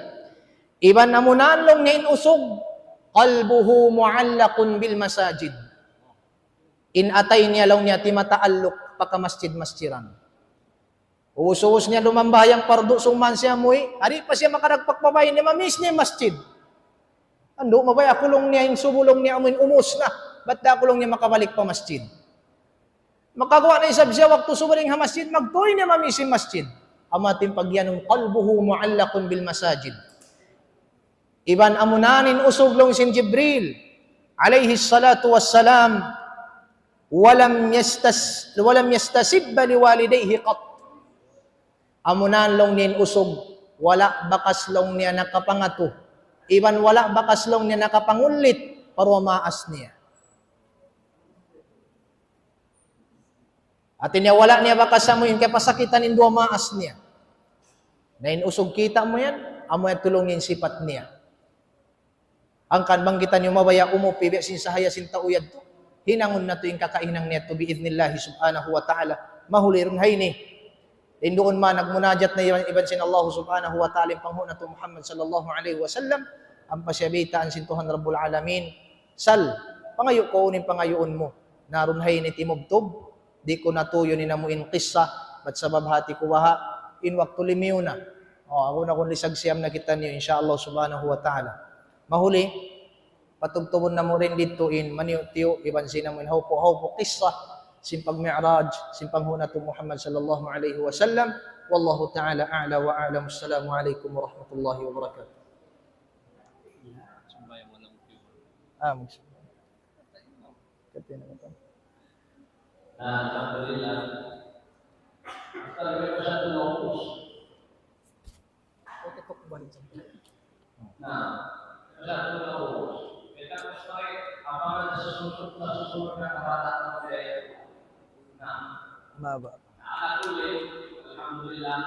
Iban amunan long niya in usog, qalbuhu mu'allaqun bil masajid. In atay niya long niya timataalok paka masjid-masjiran. Uus niya lumambayang pardo suman siya mo'y, hari pa siya makaragpakpabay niya, mamis niya masjid. Ando, mabay, akulong niya, subulong niya, amin umus na, ba't da akulong niya makabalik pa masjid? Makagawa na isab siya, waktu subaling ha masjid, magtuloy niya mamis yung masjid. Amating pagyanong qalbuhu mu'allaqun bil masajid. Iban amunanin usuglong sin Jibril, alayhi salatu wassalam, walam yastasibba liwalidayhi qat. Amunan long niyan usog, wala bakas long niya nakapangato. Iban wala bakas long niya nakapangulit, parwa maas niya. At niya wala niya bakas sa mo yun, kaya pasakitan in duwa maas niya. Na usog kita mo yan, amo yan tulungin sipat niya. Ang kanbanggitan yung mabaya umupi, sin sahaya sin tauyad to. Hinangon na to yung kakainang niya to biidnillahi subhanahu wa ta'ala. Mahulirun hay ni. Din doon man nagmunajat na iban sin Allah subhanahu wa ta'ala panghuna to Muhammad sallallahu alaihi wasallam ang pasyabitaan sin Tuhan Rabbul Alamin sal pangayo ko unin pangayoon mo naron hay ni timubtob, di ko natuyo ni namuin kissa, bat sabab hati ko waha, in waktu limiw na. Ako na kung lisag siyam na kita niyo, insyaAllah subhanahu wa ta'ala. Mahuli, patugtubon na mo rin dito in maniyo-tiyo, ibansin na mo in hawpo kissa, simpag mi'raj, simpang hunatu Muhammad sallallahu alaihi wasallam. Wallahu ta'ala a'la wa a'lam. Assalamu alaikum warahmatullahi wabarakatuh. Alhamdulillah. Kalau kita satu lokus. Nah, satu lokus. Kita mesti apa sesuatu yang kepada dia. Nah, Maba. Alhamdulillah.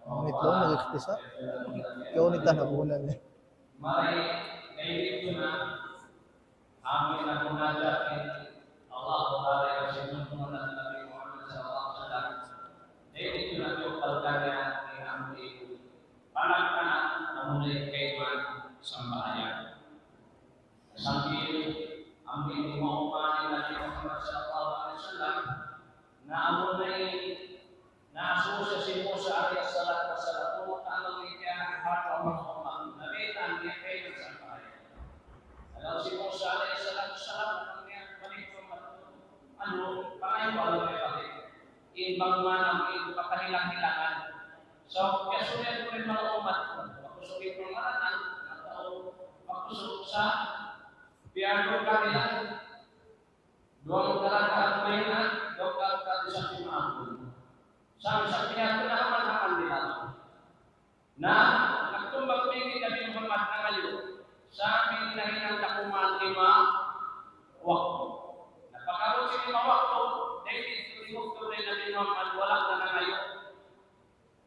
Itlog, nag-iktisa. Ikaw ni tanabunan niya. Mari itu amin na munajatin Allah Taala yang sempurna Nabi Muhammad SAW. Itu na yung kalganya ni Amri. Panak-panak na mulai kaiman sambahayan. Sambil Amri ni Muhammad Nabi Muhammad SAW na mulai na asosiasi Musa alaihi salatu wassalam kalau dia hak Allah Nabi tan dia kaiman sambahayan. Kalau si Musa alaihi salatu wassalam niya balik pangayo wala may balik. Ibang manang ito pakahilang-hilangan. So, kasulit ko rin mga umat ko. Pakusugin ko mga anak, atau pakusug sa biyago kanila. Doang talaga at mayroon, doang talaga sa simahon. Sabi sa piyago na naman nila. Na, nagtumbang tingin kami Muhammad na ngayon. Sabi na hinang nakuman 5 waktu. Napakaroon si 5 waktu, dahil tinugtog rin na Muhammad, walang na ngayon.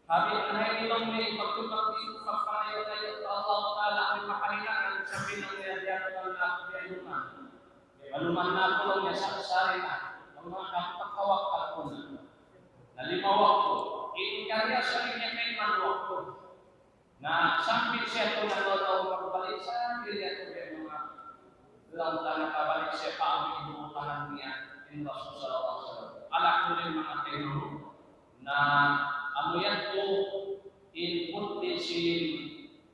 Sabi na hinang may pagtumbang dito, magpanayo-tayo sa Allah Ta'ala ay makahilangan sa pinangyayari ng nakapiyayunan. Maluman na ako lang niya sa kasari na, ang mga kapagkawak ko na. Na 5 waktu, iingarya sa linya kay waktu. Na sambil siya ito nanonood magbalik sa bilya ito yung mga lang nakabalik siya pa ang inuutahan niya in Rasul sallallahu alaihi wasallam. Alak ko rin mga tinuro na ano yan to input din si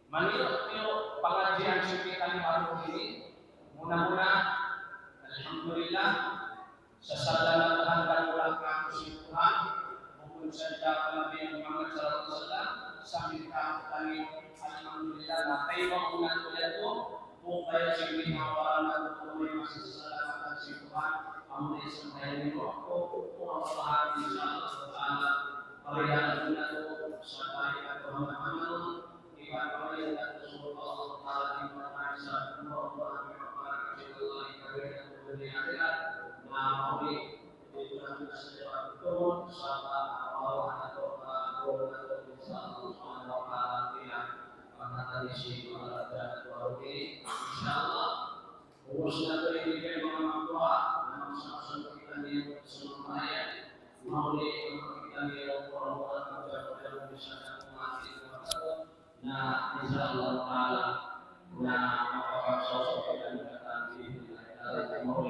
Manila pero pangadyan si kita ni Marco ini muna-muna alhamdulillah sa sala na tahan ulang ka si Tuhan kung sa dapat Nabi Muhammad sallallahu alaihi wasallam sambil kami alhamdulillah na tayo ulan ko ito kung kaya sige nawaran na tuloy masih sasalamat si Tuhan ang isang tayo nito ako kung ang lahat ni Allah Ta'ala parihan na ito sa tayo at Muhammad iwan parihan na ito sa Allah Ta'ala di mga sa Allah Allah akhirat na mauli ito na sa ito sa Allah atau insyaallah urusnya itu ini memang doa memang sama-sama kita niat semuanya mau kita niat orang-orang yang bisa mati nah insyaallah taala nah apakah sosok yang datang di mau